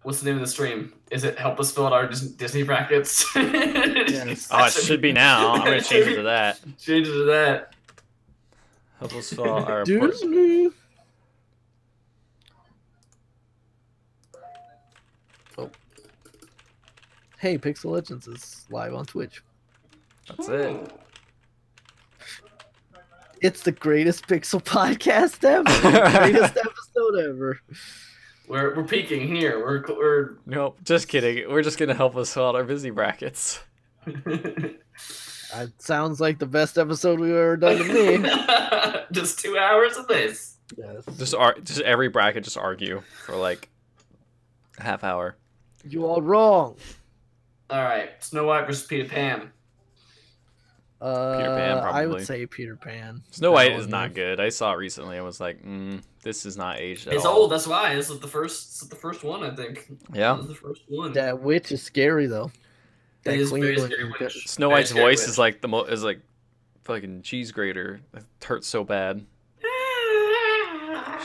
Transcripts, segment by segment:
What's the name of the stream? Is it help us fill out our Disney brackets? Yes. Oh, it should be now. I'm gonna change it to that. Change it to that. Help us fill out our Disney. Oh. Hey, Pixel Legends is live on Twitch. That's it. It's the greatest Pixel podcast ever. The greatest episode ever. We're peaking here. We're Nope, just kidding. We're just gonna help us fill out our busy brackets. It sounds like the best episode we've ever done to me. Just 2 hours of this. Yes. Just every bracket, just argue for like a half hour. You all wrong. All right, Snow White versus Peter Pan. Peter Pan, I probably. would say Peter Pan. Snow White is not good. I saw it recently. I was like, this is not aged at It's all. old. That's why. This is the first one, I think. Yeah. This is the first one. That witch is scary though. It is very Cleveland scary witch. witch. Snow Very White's scary voice witch. is like is like fucking cheese grater. It hurts so bad.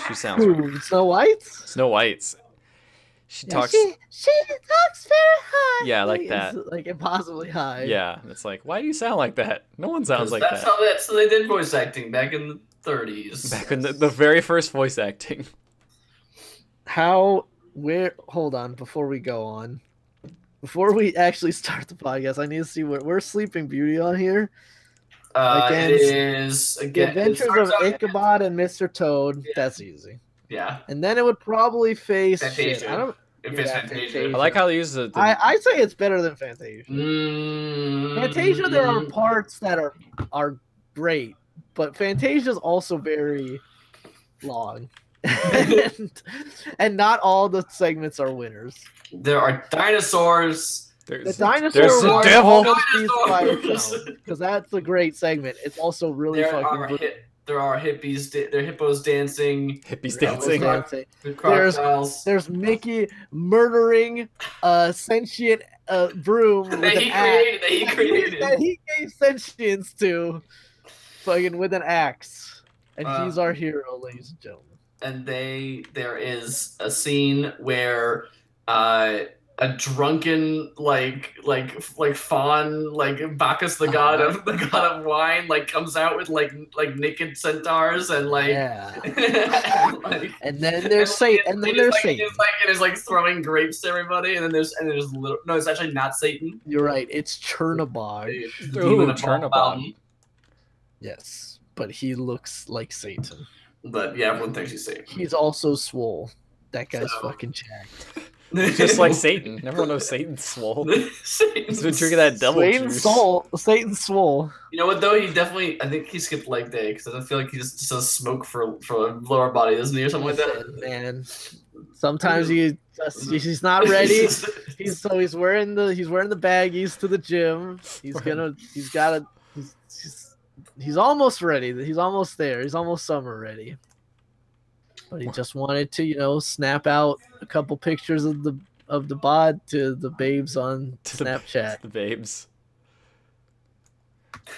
She sounds Who, Snow White? Snow White's. She talks. She talks very high. Yeah, like that. It's, like impossibly high. Yeah, it's like, why do you sound like that? No one sounds like That's that. how they did voice acting back in the 30s. Back in the very first voice acting. Hold on, before we go on. Before we actually start the podcast, I need to see where's Sleeping Beauty on here. It is The again. Adventures of Ichabod and Mr. Toad. Yeah. That's easy. Yeah, And then it would probably face Fantasia. shit. I don't. if it's Yeah, Fantasia. Fantasia. I like how they use the I say it's better than Fantasia. Mm, Fantasia, there are parts that are great, but Fantasia is also very long, and not all the segments are winners. There are dinosaurs. The there's dinosaur the one devil. almost beats by Dinosaurs. itself, because that's a great segment. It's also really fucking good. There are hippies. There are hippos dancing. Hippies Yeah, dancing. Dancing. Crocodiles. There's Mickey murdering a sentient broom with That an he axe. created. That he created. That he gave sentience to, fucking with an axe, and he's our hero, ladies and gentlemen. And there is a scene where a drunken like faun, like Bacchus, the god of wine, like comes out with like naked centaurs and like Yeah. like, And then there's Satan. And then it there's is, Satan. it is like throwing grapes to everybody, and then there's little, no, it's actually not Satan. You're right. It's Chernobog. It's the Ooh, demon of Chernobog. Mountain. Yes, but he looks like Satan. But yeah, everyone thinks he's Satan. He's also swole. That guy's So- fucking jacked. Just like Satan. Everyone knows Satan's swole. Satan's He's been drinking that devil Satan's juice. soul. Satan's swole. You know what though? He definitely. I think he skipped leg day because I feel like he just does smoke for a lower body, doesn't he, or something like that? Man, sometimes he's not ready. He's wearing the baggies to the gym. He's almost ready. He's almost there. He's almost summer ready. But he just wanted to, snap out a couple pictures of the bod to the babes on Snapchat. The babes.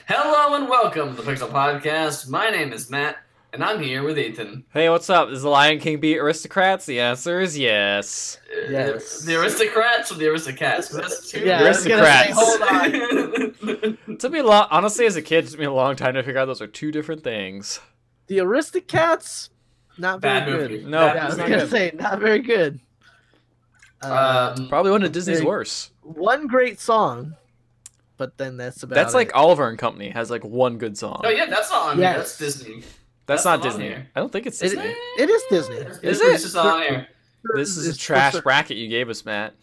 Hello and welcome to the Pixel Podcast. My name is Matt, and I'm here with Ethan. Hey, what's up? Does the Lion King beat Aristocrats? The answer is yes. Yes. The Aristocrats or the Aristocats? 'Cause that's two. Yeah, I was gonna say, Aristocrats. hold on. It took me a lot. Honestly, as a kid, it took me a long time to figure out those are two different things. The Aristocats, not very Bad good. movie. No, Bad Yeah, I was it's not gonna good. say not very good. Probably one of Disney's Very- worst. One great song, but then that's about That's like it. Oliver and Company has like one good song. Oh yeah, that's not on Yes. here. That's Disney. That's that's not not on Disney. here. I don't think it's It, Disney. it is Disney. Is It's it? just not on here. This is a It's trash for- bracket you gave us, Matt.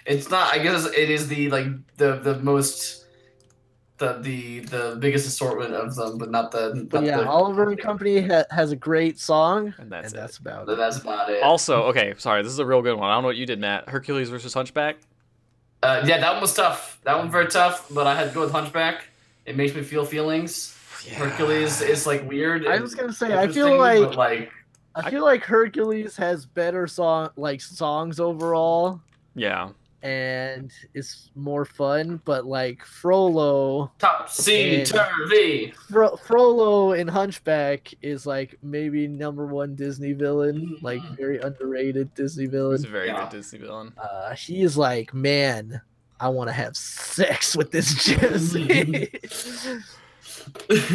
It's not. I guess it is the the most the biggest assortment of them, but not the. But not yeah, the, Oliver and Company has a great song, And that's and it. that's about But it. that's about it. Also, okay, sorry, this is a real good one. I don't know what you did, Matt. Hercules versus Hunchback. Yeah, that one was tough. That one very tough, but I had to go with Hunchback. It makes me feel feelings. Hercules is like weird. I and was gonna say, I feel interesting, like but, Hercules has better songs overall, Yeah. and it's more fun. But like Frollo, Top C, And- Turvy. Frollo in Hunchback is like maybe #1 Disney villain, like very underrated Disney He's villain. a very Yeah. good Disney villain. He is like, man, I want to have sex with this Jesse,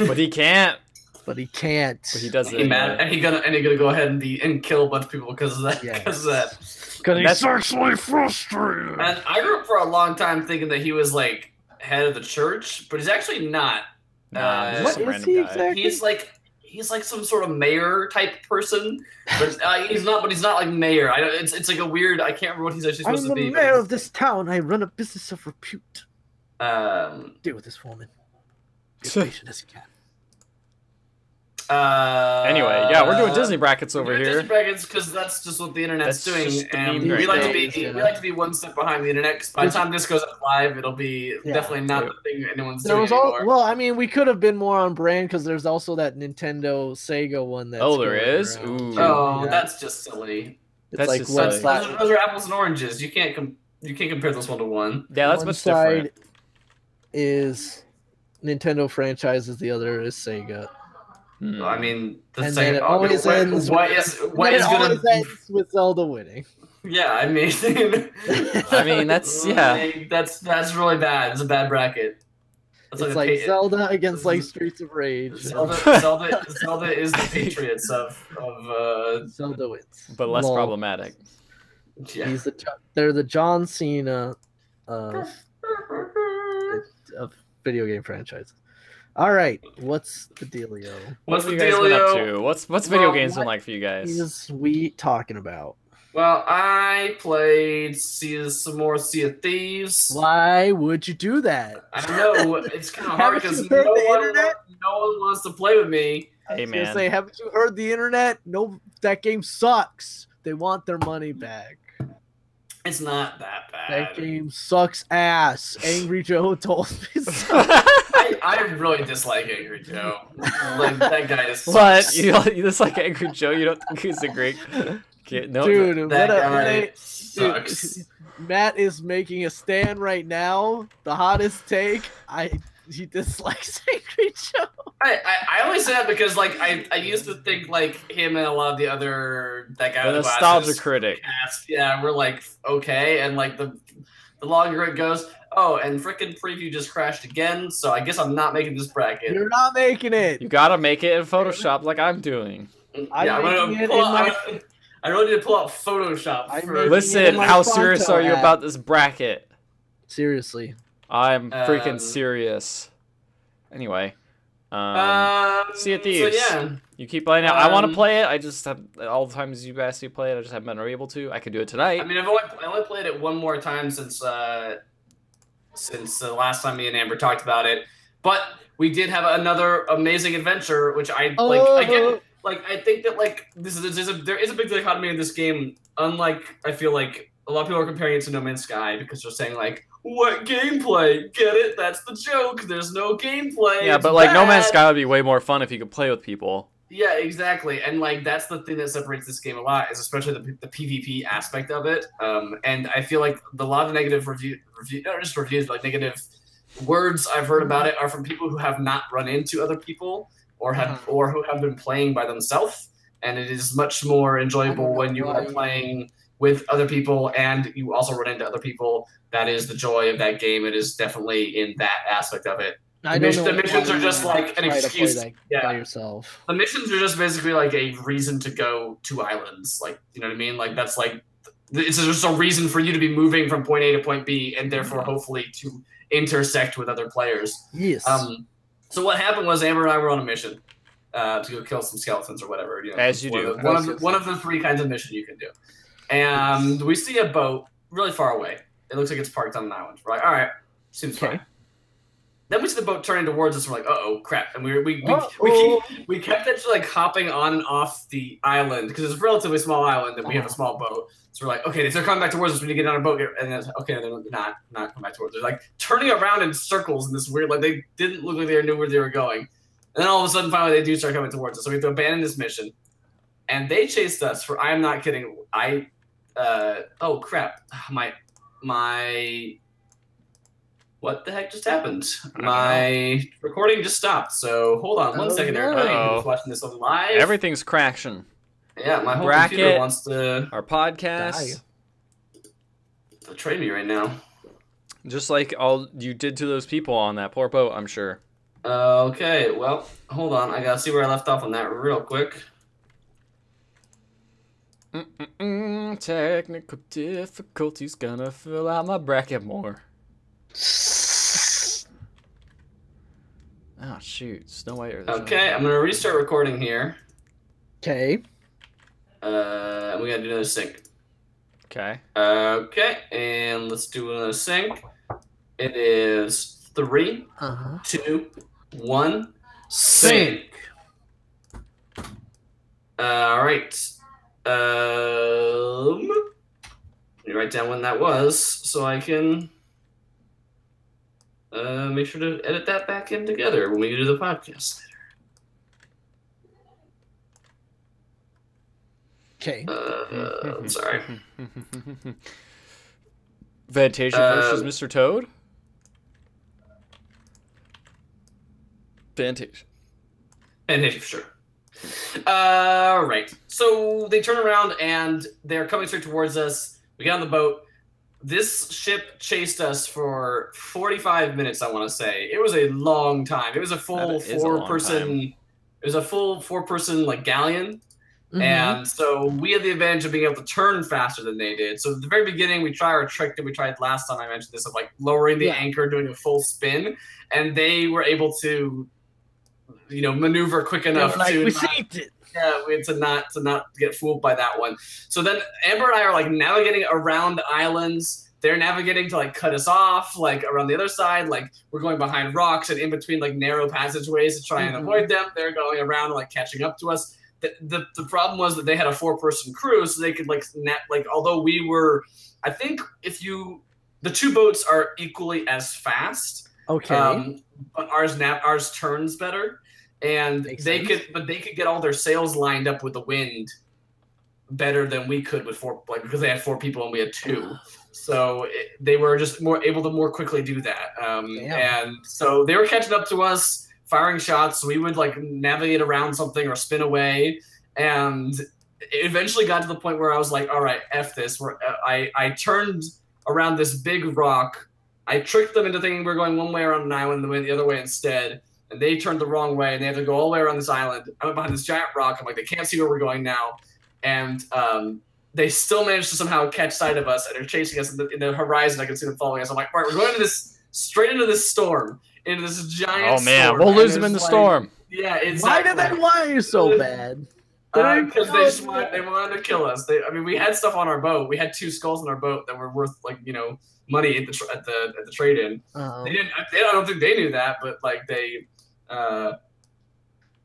But he can't. but he can't. But he does it. He mad, anyway. and he gonna go ahead and kill a bunch of people because of that. Yes. Because of that. Because he's That's- sexually frustrated. And I grew up for a long time thinking that he was like head of the church, but he's actually not. Nah, he's What just some is random he guy. exactly? He's like some sort of mayor type person, but he's not. But he's not like mayor. It's like a weird. I can't remember what he's actually I'm supposed the to be. mayor of this town. I run a business of repute. Deal with this woman. Be as patient as you can. Anyway, yeah, we're doing Disney brackets over here. Disney brackets because that's just what the internet's That's doing, just the and meme we right like now. to be one step behind the internet. Because by the time this goes up live, it'll be Yeah. definitely not the thing anyone's There doing was all anymore. well. I mean, we could have been more on brand because there's also that Nintendo Sega one. That's Oh, there going is? around, Ooh. too. Oh, Yeah. that's just silly. It's That's like just one silly. side, Those are apples and oranges. You can't compare this one to one. Yeah, that's one what's side different. is Nintendo franchises, the other is Sega. Hmm. I mean, the And second, then it always ends what with- is But it gonna? always ends with Zelda winning. Yeah, I mean, I mean, that's yeah. like, that's really bad. It's a bad bracket. That's It's a like pa- Zelda against like Streets of Rage. Zelda is the Patriots of Zelda wins, But less Lol. problematic. yeah. They're the John Cena of video game franchises. All right, what's the dealio? What's What the have you guys been up dealio? to? What's video Well, games been what like for you guys? Is we talking about? Well, I played some more Sea of Thieves. Why would you do that? I don't know. It's kind of hard Haven't because you heard the internet? no one wants to play with me. I Hey was gonna man, say, haven't you heard the internet? No, that game sucks. They want their money back. It's not that That bad. game sucks ass. Angry Joe told me so. I really dislike Angry Joe. Like that guy is. what? You just like Angry Joe? You don't think he's a great kid? No, Dude, that what guy dude, sucks. Matt is making a stand right now. The hottest take. He dislikes Angry Joe. I only say that because like I used to think like him and a lot of the other that guy the with the nostalgia glasses critic. cast, yeah, we're like okay, and like the longer it goes, oh, and frickin' preview just crashed again, so I guess I'm not making this bracket. You're not making it. You gotta make it in Photoshop like I'm doing. I'm Yeah, I'm gonna making it pull in out, my- I really need to pull out Photoshop. I'm For, making Listen, in my how serious Fonto are you app. about this bracket? Seriously. I'm freaking Um, serious. Anyway, Sea of Thieves. So yeah, you keep playing it. I want to um, play it. I just have all the times you asked me to play it. I just haven't been able to. I could do it tonight. I mean, I only played it one more time since the last time me and Amber talked about it. But we did have another amazing adventure, which I like. Again, like I think that like there is a big dichotomy in this game. Unlike I feel like a lot of people are comparing it to No Man's Sky because they're saying like, what gameplay? Get it? That's the joke. There's no gameplay. yeah, It's but like No Man's bad. Sky would be way more fun if you could play with people. Yeah, exactly, and like that's the thing that separates this game a lot is especially the PvP aspect of it. And I feel like a lot of negative review, not just reviews, but like negative words I've heard about it are from people who have not run into other people or who have been playing by themselves. And it is much more enjoyable when you are playing with other people and you also run into other people. That is the joy of that game. It is definitely in that aspect of it. I don't know the missions why are you just would like an try to play excuse. that Yeah. by yourself. The missions are just basically like a reason to go to islands. Like, you know what I mean? Like, that's like, it's just a reason for you to be moving from point A to point B and therefore hopefully to intersect with other players. Yes. So what happened was Amber and I were on a mission to go kill some skeletons or whatever. You know, As you do. One of the three kinds of mission you can do. And we see a boat really far away. It looks like it's parked on an island. We're like, all right, seems Okay. fine. Then we see the boat turning towards us. We're like, uh-oh, crap. And we kept actually like hopping on and off the island because it's a relatively small island and we have a small boat. So we're like, okay, if they're coming back towards us, we need to get on a boat. And then, okay, they're not coming back towards us. They're like turning around in circles in this weird, like they didn't look like they knew where they were going. And then all of a sudden, finally, they do start coming towards us. So we have to abandon this mission. And they chased us for, I am not kidding. Oh crap. What the heck just happened? My recording just stopped. So hold on one second, everybody who's watching this on live. Everything's crashing. Yeah, my whole Bracket, computer wants to our podcast betray me right now. Just like all you did to those people on that poor boat, I'm sure. Okay, well, hold on. I gotta see where I left off on that real quick. Technical difficulties gonna fill out my bracket more. Oh shoot, Snow White. Okay, I'm gonna restart recording here. Okay. We gotta do another sync. Okay. Okay, and let's do another sync. It is 3, 2, 1, sync. All right. Let me write down when that was so I can make sure to edit that back in together when we do the podcast Okay. later. Sorry. Fantasia versus Mr. Toad? Fantasia. Fantasia for sure. Right. So they turn around and they're coming straight towards us. We get on the boat. This ship chased us for 45 minutes, I want to say. It was a long time. It was a full four-person. It was a full four-person like galleon. And so we had the advantage of being able to turn faster than they did. So at the very beginning, we tried our trick that we tried last time I mentioned this of like lowering the anchor, doing a full spin, and they were able to, you know, maneuver quick enough to not get fooled by that one. So then Amber and I are like navigating around islands. They're navigating to like cut us off, like around the other side. Like we're going behind rocks and in between like narrow passageways to try and avoid them. They're going around and like catching up to us. The problem was that they had a 4-person crew, so they could like although we were, I think the two boats are equally as fast. Okay. But ours turns better, and they could get all their sails lined up with the wind better than we could with because they had 4 people and we had 2. So they were just able to more quickly do that. And so they were catching up to us, firing shots. So we would like navigate around something or spin away, and it eventually got to the point where I was like, all right, F this. I turned around this big rock. I tricked them into thinking we were going one way around an island and they went the other way instead. And they turned the wrong way and they had to go all the way around this island. I went behind this giant rock. I'm like, they can't see where we're going now. And they still managed to somehow catch sight of us and are chasing us in the horizon. I can see them following us. I'm like, all right, we're going straight into this storm. Into this giant storm. We'll lose them in the storm. Yeah, exactly. Why are you so bad? Because they wanted to kill us. We had stuff on our boat. We had 2 skulls on our boat that were worth money at the trade-in. They didn't. I don't think they knew that, but like they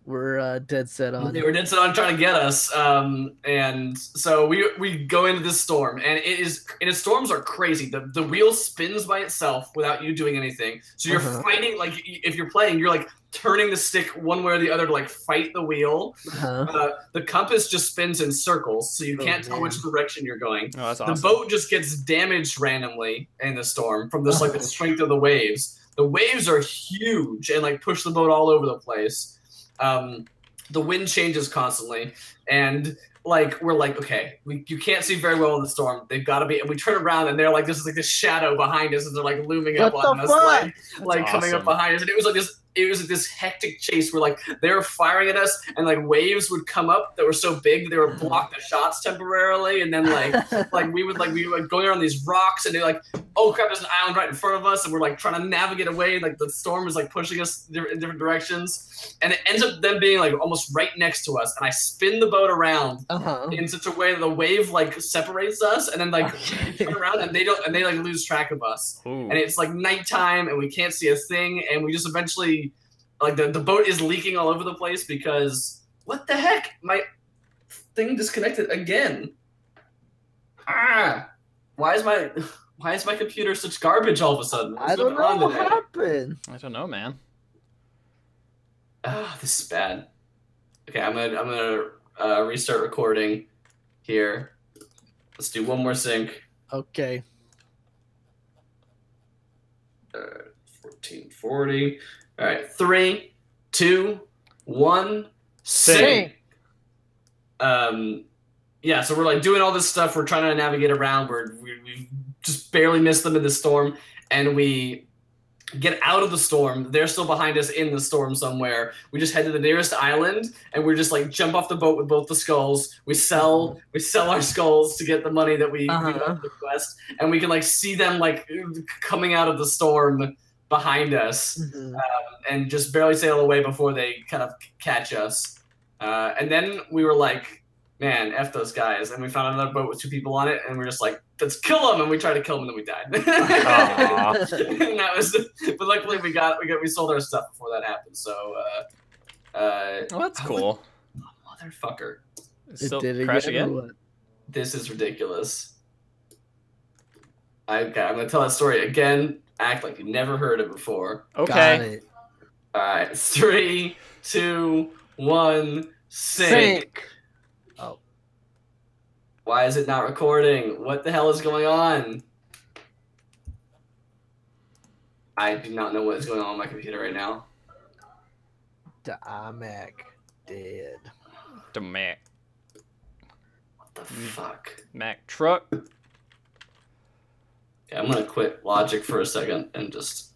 were dead set on. They were dead set on trying to get us. And so we go into this storm, and storms are crazy. The wheel spins by itself without you doing anything. So you're fighting, like if you're playing, you're like turning the stick one way or the other to like fight the wheel. The compass just spins in circles, so you can't tell which direction you're going. Oh, that's awesome. The boat just gets damaged randomly in the storm from this the strength of the waves. The waves are huge and like push the boat all over the place. The wind changes constantly, and like we're like, okay, you can't see very well in the storm. They've got to be, and we turn around and they're like, this is like this shadow behind us, and they're like looming up on us, like coming up behind us, and it was like this. It was like this hectic chase where like they were firing at us and like waves would come up that were so big they would block the shots temporarily, and then like we would going around these rocks and they're like, oh crap, there's an island right in front of us, and we're like trying to navigate away, like the storm is like pushing us in different directions, and it ends up them being like almost right next to us, and I spin the boat around in such a way that the wave like separates us, and then like turn around and they like lose track of us. Ooh. And it's like nighttime and we can't see a thing, and we just eventually like the boat is leaking all over the place because what the heck? My thing disconnected again. Why is my computer such garbage all of a sudden? I don't know what happened. I don't know, man. This is bad. Okay, I'm gonna restart recording here. Let's do one more sync. Okay. 1440. All right, 3, 2, 1, Sink. sink. Yeah, so we're like doing all this stuff. We're trying to navigate around. We just barely missed them in the storm, and we get out of the storm. They're still behind us in the storm somewhere. We just head to the nearest island, and we're just like jump off the boat with both the skulls. We sell our skulls to get the money that we got from the quest, and we can like see them like coming out of the storm behind us, and just barely sail away before they kind of catch us. And then we were like, man, F those guys. And we found another boat with 2 people on it, and we're just like, let's kill them. And we tried to kill them, and then we died. And that was, but luckily we sold our stuff before that happened. So, well, that's cool. Motherfucker. Still crash again? This is ridiculous. Okay, I'm going to tell that story again. Act like you never heard it before. Okay. All right, 3, 2, 1, sink. Oh. Why is it not recording? What the hell is going on? I do not know what is going on my computer right now. The iMac dead. The Mac. What the fuck? Mac truck. Okay, I'm gonna quit Logic for a second and just.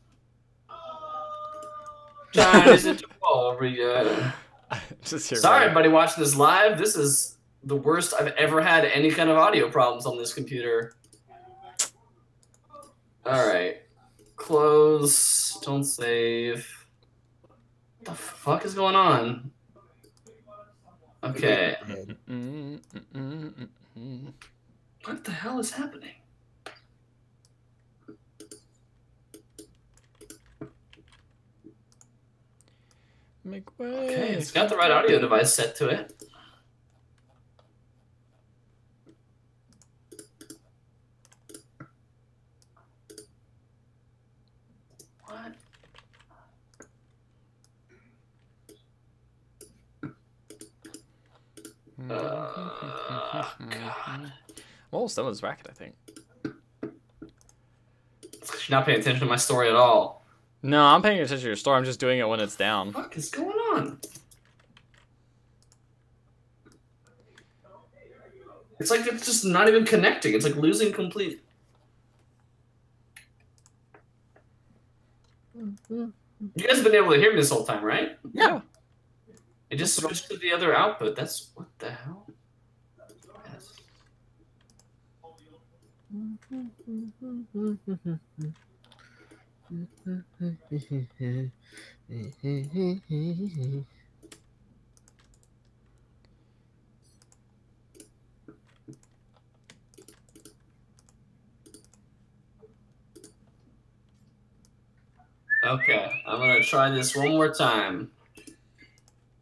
John, is it over yet? Sorry, everybody watching this live. This is the worst I've ever had any kind of audio problems on this computer. All right, close. Don't save. What the fuck is going on? Okay. What the hell is happening? Make way. Okay, it's got the right audio device set to it. What? God. I'm almost done with this bracket, I think. It's 'cause you're not paying attention to my story at all. No, I'm paying attention to your story. I'm just doing it when it's down. What the fuck is going on? It's like it's just not even connecting. It's like losing complete. You guys have been able to hear me this whole time, right? Yeah. It just switched to the other output. That's what the hell? Yes. Okay, I'm gonna try this one more time.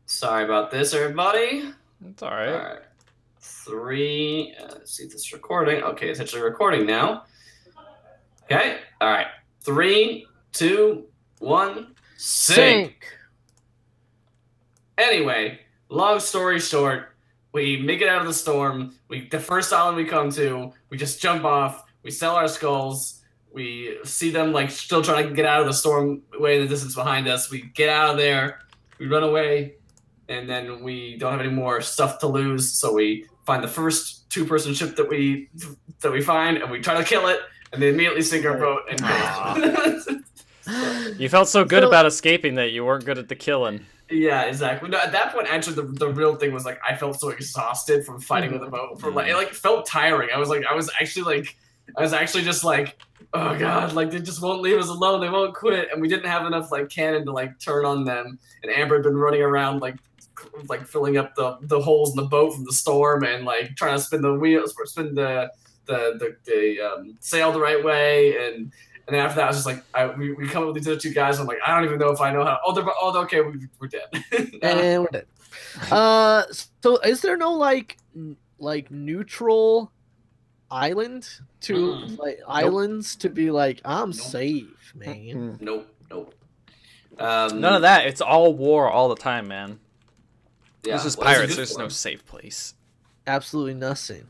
Sorry about this, everybody. It's all right. All right. 3. Let's see if this is recording. Okay, it's actually recording now. Okay. All right. 3, 2, 1, sink. Anyway, long story short, we make it out of the storm. The first island we come to, we just jump off. We sell our skulls. We see them like still trying to get out of the storm way in the distance behind us. We get out of there. We run away. And then we don't have any more stuff to lose, so we find the first 2-person ship that we find, and we try to kill it, and they immediately sink our boat and go. You felt so good about escaping that you weren't good at the killing. Yeah, exactly. No, at that point, actually, the real thing was like I felt so exhausted from fighting with the boat. It felt tiring. I was actually just like, oh god, like they just won't leave us alone. They won't quit, and we didn't have enough like cannon to like turn on them. And Amber had been running around like filling up the holes in the boat from the storm and like trying to spin the wheels, spin the sail the right way. And then after that, I was just like, we come up with these other 2 guys. And I'm like, I don't even know if I know how. Oh, okay, we're dead. And we're dead. So is there no like neutral island to islands to be like I'm safe, man? Nope. None of that. It's all war all the time, man. Yeah, This is pirates. There's no safe place. Absolutely nothing.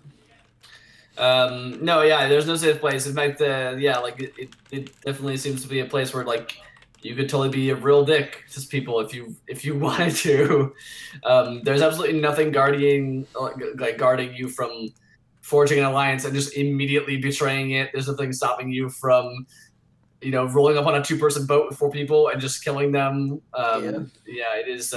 No, yeah, there's no safe place. In fact, yeah, like it definitely seems to be a place where like you could totally be a real dick to people if you wanted to. There's absolutely nothing guarding you from forging an alliance and just immediately betraying it. There's nothing stopping you from, rolling up on a 2-person boat with 4 people and just killing them. Yeah, it is.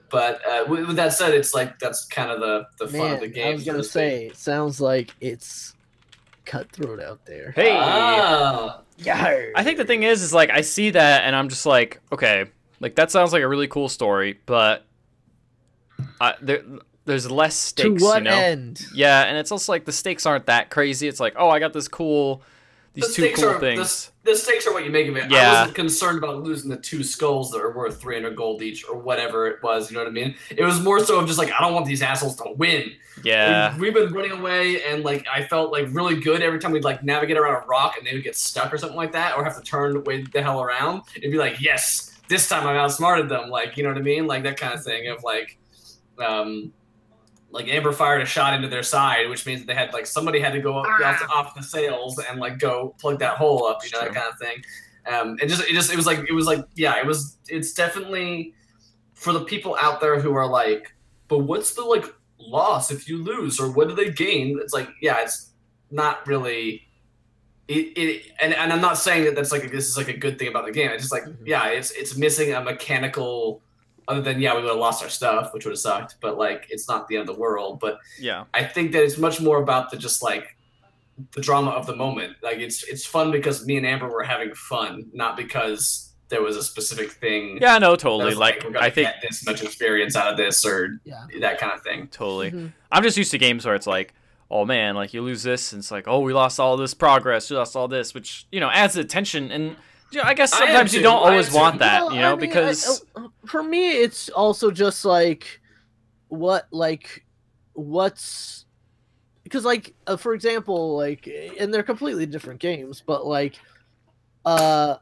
But with that said, it's like that's kind of the fun of the game. I was gonna say, it sounds like it's cutthroat out there. Hey, Yeah. I think the thing is like I see that and I'm just like, okay, like that sounds like a really cool story, but there's less stakes. To what end? Yeah, and it's also like the stakes aren't that crazy. It's like, oh, I got these two cool things. The stakes are what you make of it. Yeah. I wasn't concerned about losing the 2 skulls that are worth 300 gold each or whatever it was. You know what I mean? It was more so of just like, I don't want these assholes to win. Yeah. We've been running away, and like I felt like really good every time we'd like navigate around a rock and they would get stuck or something like that, or have to turn way the hell around. It'd be like, yes, this time I outsmarted them. Like, you know what I mean? Like that kind of thing of like Amber fired a shot into their side, which means they had like somebody had to go off the sails and like go plug that hole up, that kind of thing. It's definitely for the people out there who are like, but what's the like loss if you lose, or what do they gain? It's like, yeah, it's not really. And I'm not saying that that's like this is like a good thing about the game. It's just like, yeah, it's missing a mechanical. Other than, yeah, we would have lost our stuff, which would have sucked, but like it's not the end of the world. But yeah, I think that it's much more about the just like the drama of the moment. Like it's fun because me and Amber were having fun, not because there was a specific thing. Yeah, no, totally. Like we're gonna I think get this much experience out of this, or that kind of thing. Totally. I'm just used to games where it's like, oh man, like you lose this, and it's like, oh, we lost all this progress, we lost all this, which adds the tension. And I guess sometimes you don't always want that, because for me it's also just like what's because like for example, like, and they're completely different games, but like to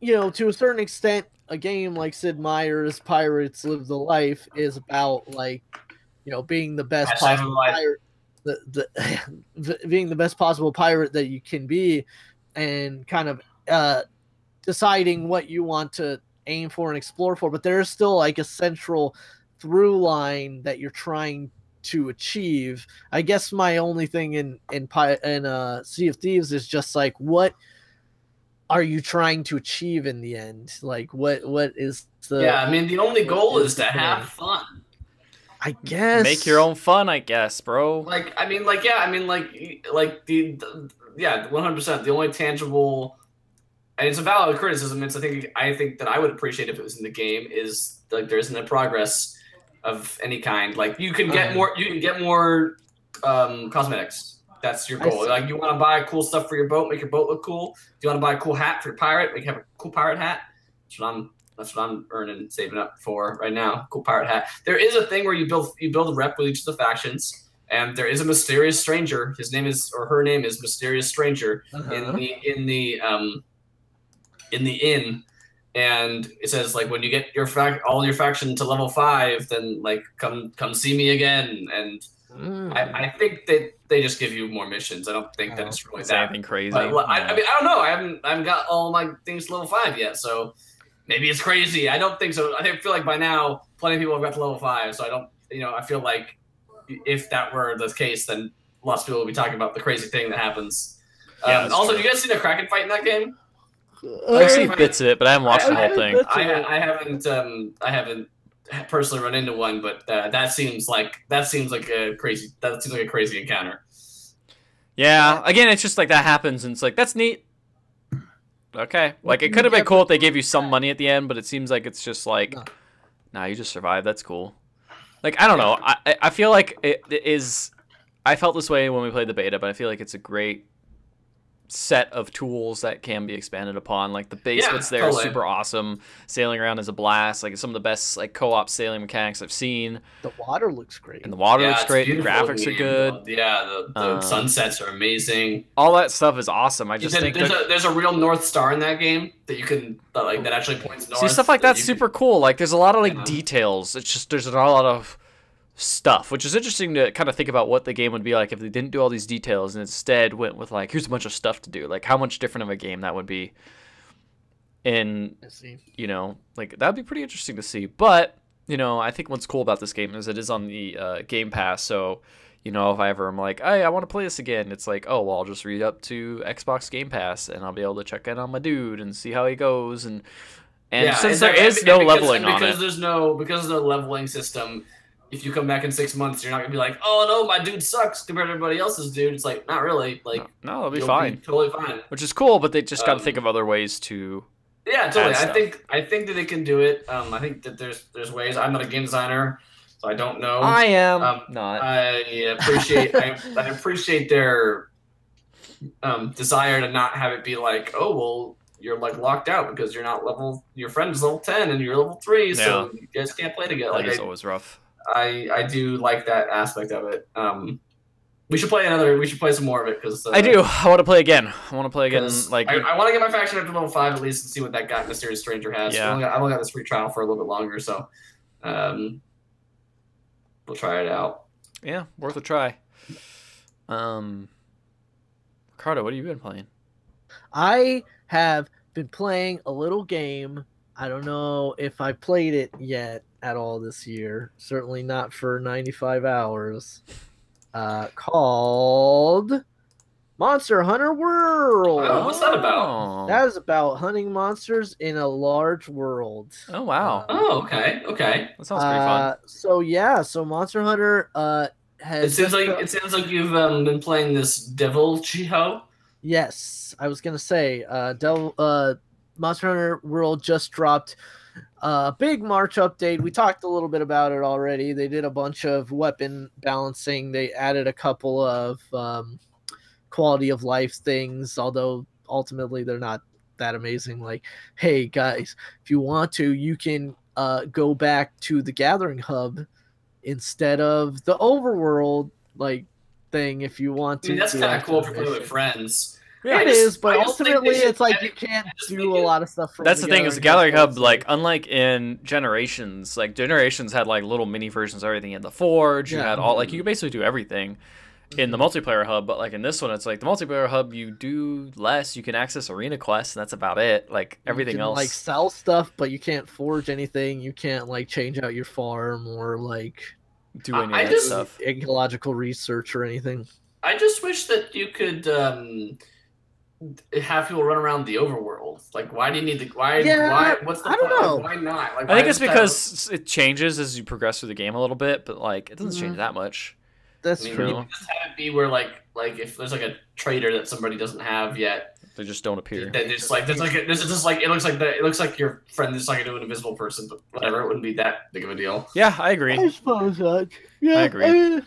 a certain extent a game like Sid Meier's Pirates Live the Life is about like being the best possible pirate, being the best possible pirate that you can be, and kind of deciding what you want to aim for and explore for, but there's still like a central through line that you're trying to achieve. I guess my only thing in Sea of Thieves is just like, what are you trying to achieve in the end? Like what is the the only goal is to have fun. I guess make your own fun, I guess, bro. 100%. The only tangible, and it's a valid criticism. I think that I would appreciate if it was in the game is like there isn't a progress of any kind. Like you can get more. You can get more cosmetics. That's your goal. Like you want to buy cool stuff for your boat, make your boat look cool. Do you want to buy a cool hat for your pirate? Have a cool pirate hat. That's what I'm earning, saving up for right now. Cool pirate hat. There is a thing where you build a rep with each of the factions. And there is a mysterious stranger. His name is, or her name is, Mysterious Stranger in the inn, and it says like when you get all your faction to level 5, then like come see me again. And I think that they just give you more missions. I don't think that it's really that anything crazy. But, I mean, I don't know. I haven't got all my things to level 5 yet, so maybe it's crazy. I don't think so. I feel like by now plenty of people have got to level 5, so I don't. I feel like. If that were the case, then lots of people will be talking about the crazy thing that happens. Also, do you guys see the Kraken fight in that game? I've seen bits of it, but I haven't watched the whole thing. I haven't personally run into one, but that seems like a crazy encounter. Yeah, again, it's just like that happens, and it's like that's neat. Okay, like it could have been cool if they gave you some money at the end, but it seems like it's just like, nah, you just survived. That's cool. Like, I don't know. I feel like it is... I felt this way when we played the beta, but I feel like it's a great set of tools that can be expanded upon. Like, the base what's there is super awesome. Sailing around is a blast. Like, some of the best like co-op sailing mechanics I've seen. The water looks great. And the water looks great. The graphics are good. The sunsets are amazing. All that stuff is awesome. I just think there's a real North Star in that game that you can... that actually points north. See, stuff like that's super cool. Like, there's a lot of, like, details. It's just... There's not a lot of stuff, which is interesting to kind of think about what the game would be like if they didn't do all these details and instead went with like, here's a bunch of stuff to do. Like how much different of a game that would be. And, you know, like that would be pretty interesting to see. But, you know, I think what's cool about this game is it is on the Game Pass. So, you know, if I ever am like, hey, I want to play this again, it's like, oh, well, I'll just read up to Xbox Game Pass and I'll be able to check in on my dude and see how he goes. And yeah, since there is no leveling on it. Because there's no leveling system, if you come back in 6 months, you're not gonna be like, oh no, my dude sucks compared to everybody else's dude. It's like, not really. Like, no, it'll be fine. Totally fine. Which is cool, but they just got to think of other ways to. Yeah, totally. I think that it can do it. I think that there's ways. I'm not a game designer, so I don't know. I am not. I appreciate I appreciate their desire to not have it be like, oh well, you're like locked out because you're not your friend's level 10 and you're level 3, so you guys can't play together. That is always rough. I do like that aspect of it. We should play some more of it because I do. I want to play again. Like I want to get my faction up to level 5 at least and see what that guy Mysterious Stranger has. Yeah. I've only got this free trial for a little bit longer, so we'll try it out. Yeah, worth a try. Ricardo, what have you been playing? I have been playing a little game. I don't know if I played it yet at all this year. Certainly not for 95 hours. Called Monster Hunter World. Oh, what's that about? That is about hunting monsters in a large world. Oh wow. Okay. That sounds pretty fun. So Monster Hunter has. It sounds like you've been playing this Devil Chiho. Yes, I was gonna say, Monster Hunter World just dropped a big March update. We talked a little bit about it already. They did a bunch of weapon balancing. They added a couple of quality of life things, although ultimately they're not that amazing. Like, hey guys, if you want to, you can go back to the Gathering Hub instead of the Overworld like thing if you want to. I mean, that's kind of cool for playing with friends. Yeah, it is, but ultimately it's like you can't do a lot of stuff from That's the thing, is the Gathering Hub, like, unlike in Generations, like, Generations had, like, little mini versions of everything. In the Forge, you had all, like, you could basically do everything in the multiplayer hub, but, like, in this one, it's like, the multiplayer hub, you do less, you can access arena quests, and that's about it. Like, everything else. Like, sell stuff, but you can't forge anything, you can't, like, change out your farm, or, like, do any of that stuff. Ecological research or anything. I just wish that you could, have people run around the overworld. Like, why do you need the why what's the I don't know. Like, why not? Like, I think it's because it changes as you progress through the game a little bit, but like it doesn't change that much. That's true. You just have it be where like if there's like a trader that somebody doesn't have yet, they just don't appear. Then it looks like your friend is like an invisible person, but whatever, it wouldn't be that big of a deal. Yeah, I agree. I suppose that. Yeah, I agree.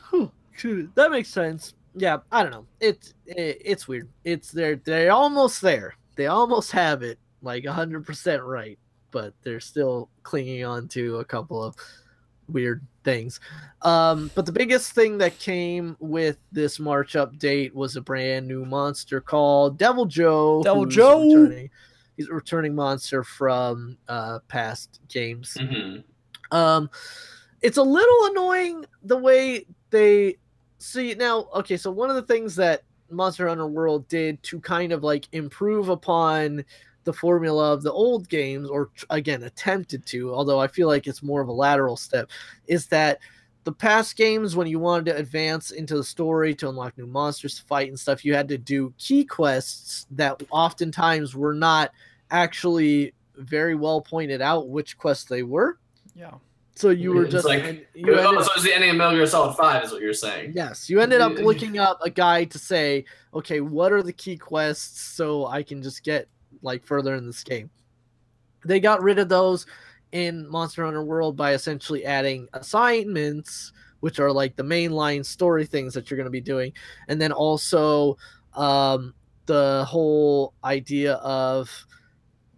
That makes sense. Yeah, I don't know. It's weird. They're almost there. They almost have it like 100% right, but they're still clinging on to a couple of weird things. But the biggest thing that came with this March update was a brand new monster called Devil Joe. He's a returning monster from past games. Mm-hmm. It's a little annoying the way they see now. Okay, so one of the things that Monster Hunter World did to kind of like improve upon the formula of the old games, or again attempted to, although I feel like it's more of a lateral step, is that the past games, when you wanted to advance into the story to unlock new monsters to fight and stuff, you had to do key quests that oftentimes were not actually very well pointed out which quests they were. Yeah. So you were just like, so it's the ending of Metal Gear Solid 5 is what you're saying. Yes, you ended up looking up a guide to say, okay, what are the key quests so I can just get like further in this game. They got rid of those in Monster Hunter World by essentially adding assignments, which are like the mainline story things that you're going to be doing, and then also the whole idea of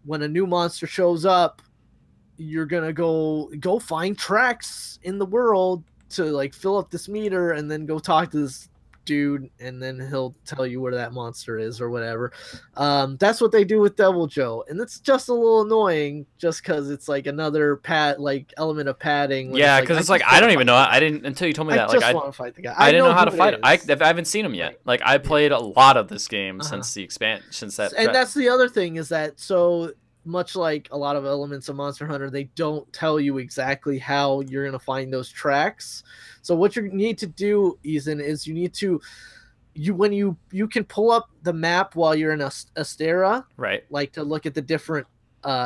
when a new monster shows up, you're gonna go find tracks in the world to like fill up this meter and then go talk to this dude, and then he'll tell you where that monster is or whatever. That's what they do with Devil Joe, and it's just a little annoying, just because it's like another element of padding. Yeah, because it's like I don't even know. I didn't until you told me that. Like I just want to fight the guy. I didn't know how to fight him. I haven't seen him yet. Like I played a lot of this game since the since that. And that's the other thing is that so much like a lot of elements of Monster Hunter, they don't tell you exactly how you're gonna find those tracks. So what you need to do, Ethan, is you need to when you can pull up the map while you're in Astera, right? Like to look at the different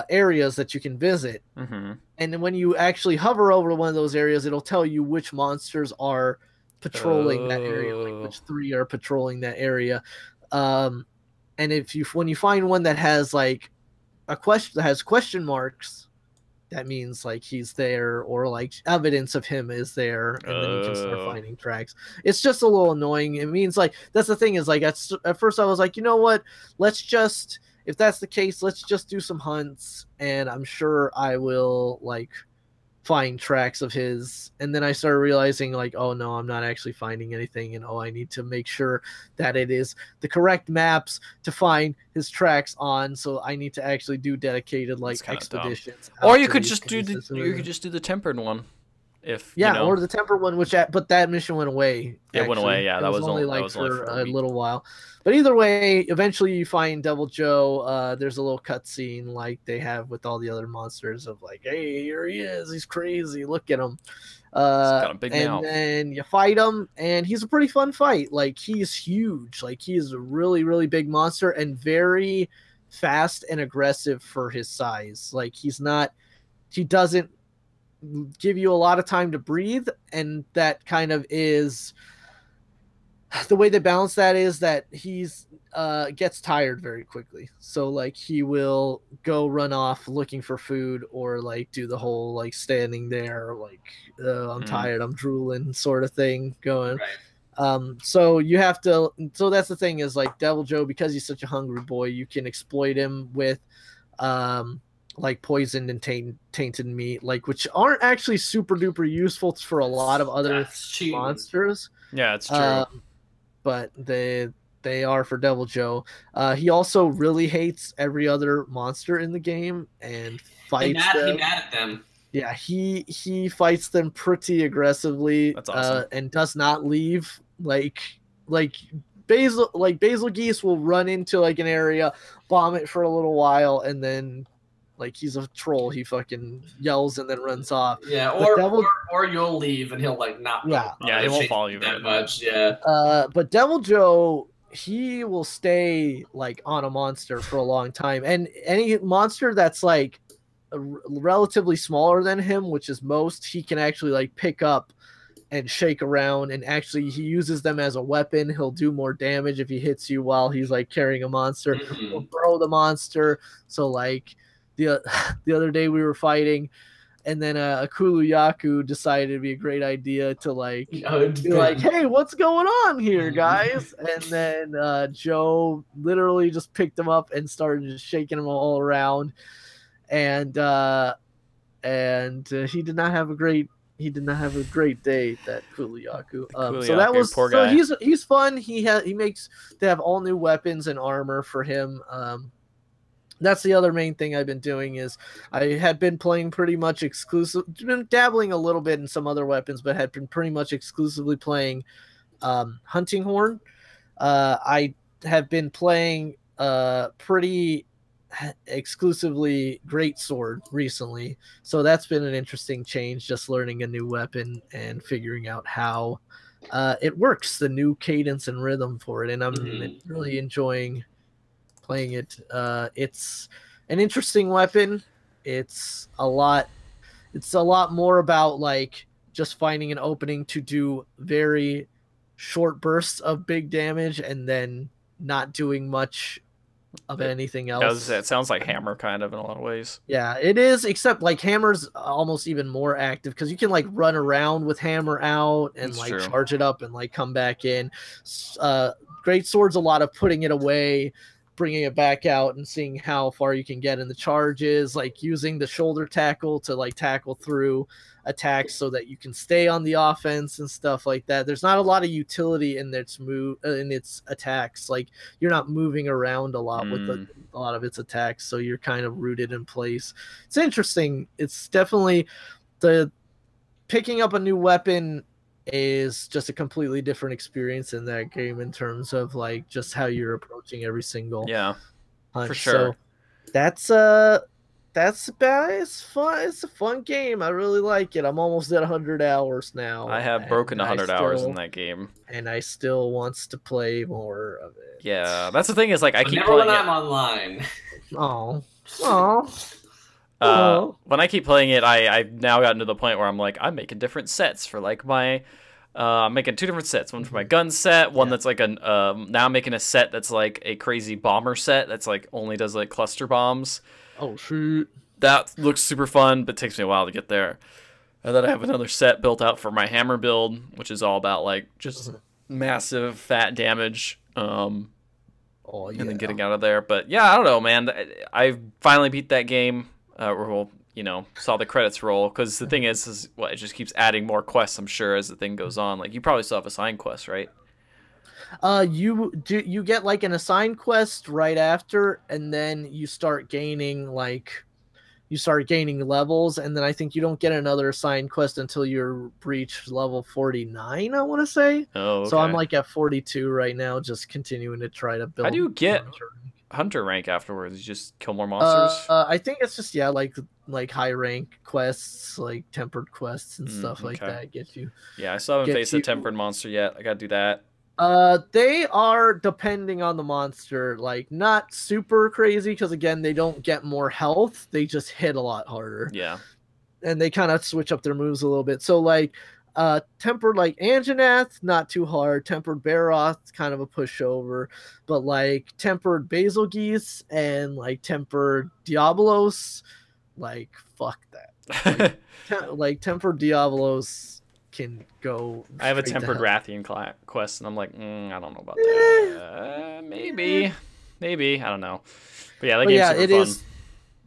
areas that you can visit. Mm-hmm. And then when you actually hover over one of those areas, it'll tell you which monsters are patrolling that area, like which 3 are patrolling that area. And when you find one that has like question marks, that means like he's there, or like evidence of him is there, and then you can start finding tracks. It's just a little annoying. It means like that's the thing is like at first I was like, you know what, if that's the case, let's just do some hunts, and I'm sure I will like find tracks of his. And then I started realizing like, oh no, I'm not actually finding anything, and I need to make sure that it is the correct maps to find his tracks on. So I need to actually do dedicated like expeditions. Or you could just do the tempered one. Or the tempered one, but that mission went away. It went away. Yeah, that was only like for a little while. But either way, eventually you find Devil Joe. There's a little cutscene like they have with all the other monsters of like, hey, here he is. He's crazy. Look at him. He's got a big mouth. Then you fight him, and he's a pretty fun fight. Like he's huge. Like he is a really, really big monster and very fast and aggressive for his size. Like he doesn't give you a lot of time to breathe, and that kind of is the way they balance that is that he's gets tired very quickly. So like he will go run off looking for food, or like do the whole like standing there like I'm tired, I'm drooling sort of thing going. Right. So you have to, so that's the thing is like Devil Joe, because he's such a hungry boy, you can exploit him with like poisoned and tainted meat, like which aren't actually super duper useful for a lot of other monsters. Yeah, it's true. But they are for Devil Joe. He also really hates every other monster in the game and fights them. He's mad at them. Yeah, he fights them pretty aggressively. That's awesome. And does not leave. Like Basil Geese will run into like an area, bomb it for a little while, and then like he's a troll, he fucking yells and then runs off. Yeah, or you'll leave and he'll like not. He won't follow you that much. Yeah. But Devil Joe, he will stay like on a monster for a long time, and any monster that's like relatively smaller than him, which is most, he can actually like pick up and shake around, and actually he uses them as a weapon. He'll do more damage if he hits you while he's like carrying a monster. He'll throw the monster. So like the other day we were fighting, and then Akulu Yaku decided it'd be a great idea to like be like, hey, what's going on here, guys? And then Joe literally just picked him up and started just shaking him all around, and he did not have a great day, that Akulu Yaku. So that was poor guy. So he's fun. He makes they have all new weapons and armor for him. That's the other main thing I've been doing is I had been playing pretty much been dabbling a little bit in some other weapons, but had been pretty much exclusively playing Hunting Horn. I have been playing pretty exclusively Greatsword recently, so that's been an interesting change, just learning a new weapon and figuring out how it works, the new cadence and rhythm for it, and I'm really enjoying playing it. It's an interesting weapon. It's a lot more about like just finding an opening to do very short bursts of big damage and then not doing much of anything else. It sounds like Hammer kind of in a lot of ways. Yeah, it is, except like Hammer's almost even more active because you can like run around with Hammer out and That's like true. Charge it up and like come back in. Greatsword's a lot of putting it away, bringing it back out and seeing how far you can get in the charges, like using the shoulder tackle to like tackle through attacks so that you can stay on the offense and stuff like that. There's not a lot of utility in its attacks. Like you're not moving around a lot with a lot of its attacks, so you're kind of rooted in place. It's interesting. It's definitely the picking up a new weapon is just a completely different experience in that game in terms of like just how you're approaching every single hunt. For sure. So that's about it's fun. It's a fun game. I really like it. I'm almost at 100 hours now. I have broken 100 hours in that game, and I still wants to play more of it. Yeah, that's the thing is like I keep never playing when I'm online. When I keep playing it, I've now gotten to the point where I'm like I'm making different sets for like my. I'm making 2 different sets. One for my gun set, one that's like now I'm making a set that's like a crazy bomber set that's like only does like cluster bombs. Oh shoot. That looks super fun, but takes me a while to get there. And then I have another set built out for my hammer build, which is all about like just massive fat damage. And then getting out of there. But yeah, I don't know, man. I finally beat that game. Saw the credits roll, because the thing is it just keeps adding more quests, I'm sure, as the thing goes on. Like you probably still have assigned quests, right? You get like an assigned quest right after, and then you start gaining levels, and then I think you don't get another assigned quest until you reach level 49, I want to say. Oh, okay. So I'm like at 42 right now, just continuing to try to build. How do you get hunter rank afterwards? You just kill more monsters? I think it's just like high rank quests, like tempered quests and stuff like that get you. Yeah, I still haven't faced a tempered monster yet. I gotta do that. They are, depending on the monster, like not super crazy, because again they don't get more health, they just hit a lot harder. Yeah, and they kind of switch up their moves a little bit. So like tempered like Anjanath, not too hard. Tempered Barroth, kind of a pushover. But like tempered Basilgeuse and like tempered Diabolos, like fuck that. Like tempered Diabolos can go. I have a tempered Rathian quest, and I'm like, I don't know about that. Maybe, I don't know. But yeah, that game's super fun.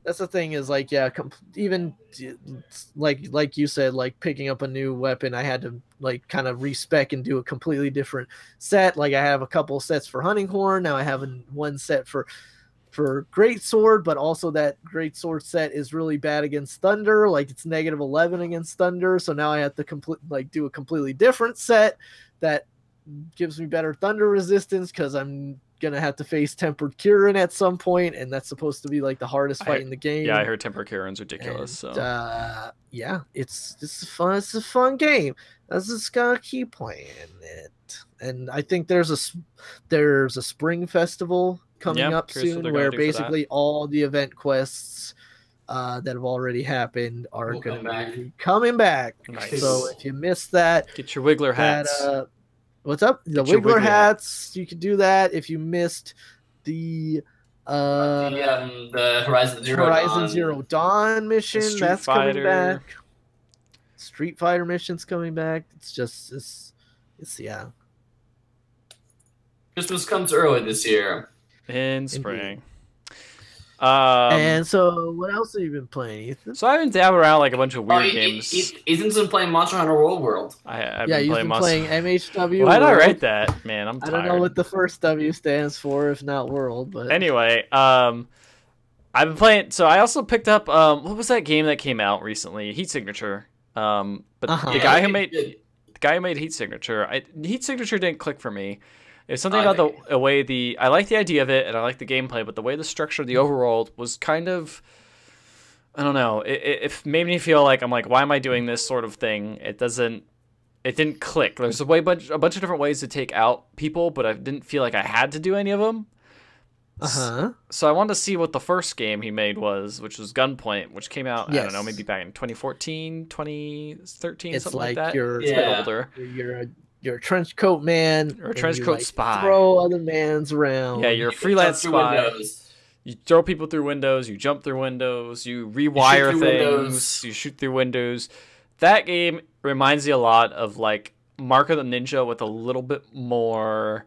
That's the thing is like, yeah, even like you said, like picking up a new weapon, I had to like kind of respec and do a completely different set. Like I have a couple sets for Hunting Horn. Now I have one set for Great Sword, but also that Great Sword set is really bad against Thunder. Like it's -11 against Thunder. So now I have to do a completely different set that gives me better Thunder resistance, because I'm gonna have to face Tempered Kirin at some point, and that's supposed to be like the hardest fight in the game. Yeah, I heard Tempered Kirin's ridiculous. And, yeah, it's fun. It's a fun game. I just gotta keep playing it. And I think there's a spring festival coming up soon, where basically all the event quests that have already happened are going to be coming back. Nice. So if you missed that, get your Wiggler hats. What's up? The Wiggler hats. You can do that. If you missed the Horizon Zero Dawn mission, that's coming back. Street Fighter mission's coming back. It's yeah. Christmas comes early this year. In spring. And so, what else have you been playing, Ethan? So I've been dabbing around like a bunch of weird games. Ethan's been playing Monster Hunter World. I've been playing MHW. Why did I write that, man? I'm tired. I don't know what the first W stands for, if not World. But anyway, I've been playing. So I also picked up what was that game that came out recently? Heat Signature. But the guy who made Heat Signature, Heat Signature didn't click for me. It's something about the way I like the idea of it, and I like the gameplay, but the way the structure of the overworld was kind of, I don't know, it made me feel like I'm like, why am I doing this sort of thing? It didn't click. There's a bunch of different ways to take out people, but I didn't feel like I had to do any of them. So I wanted to see what the first game he made was, which was Gunpoint, which came out, I don't know, maybe back in 2014, 2013, something like that. It's a bit older. You're a trench coat man. You're a trench coat spy. Throw other mans around. Yeah, you're a freelance spy. You throw people through windows. You jump through windows. You rewire things. You shoot through windows. That game reminds me a lot of like Mark of the Ninja with a little bit more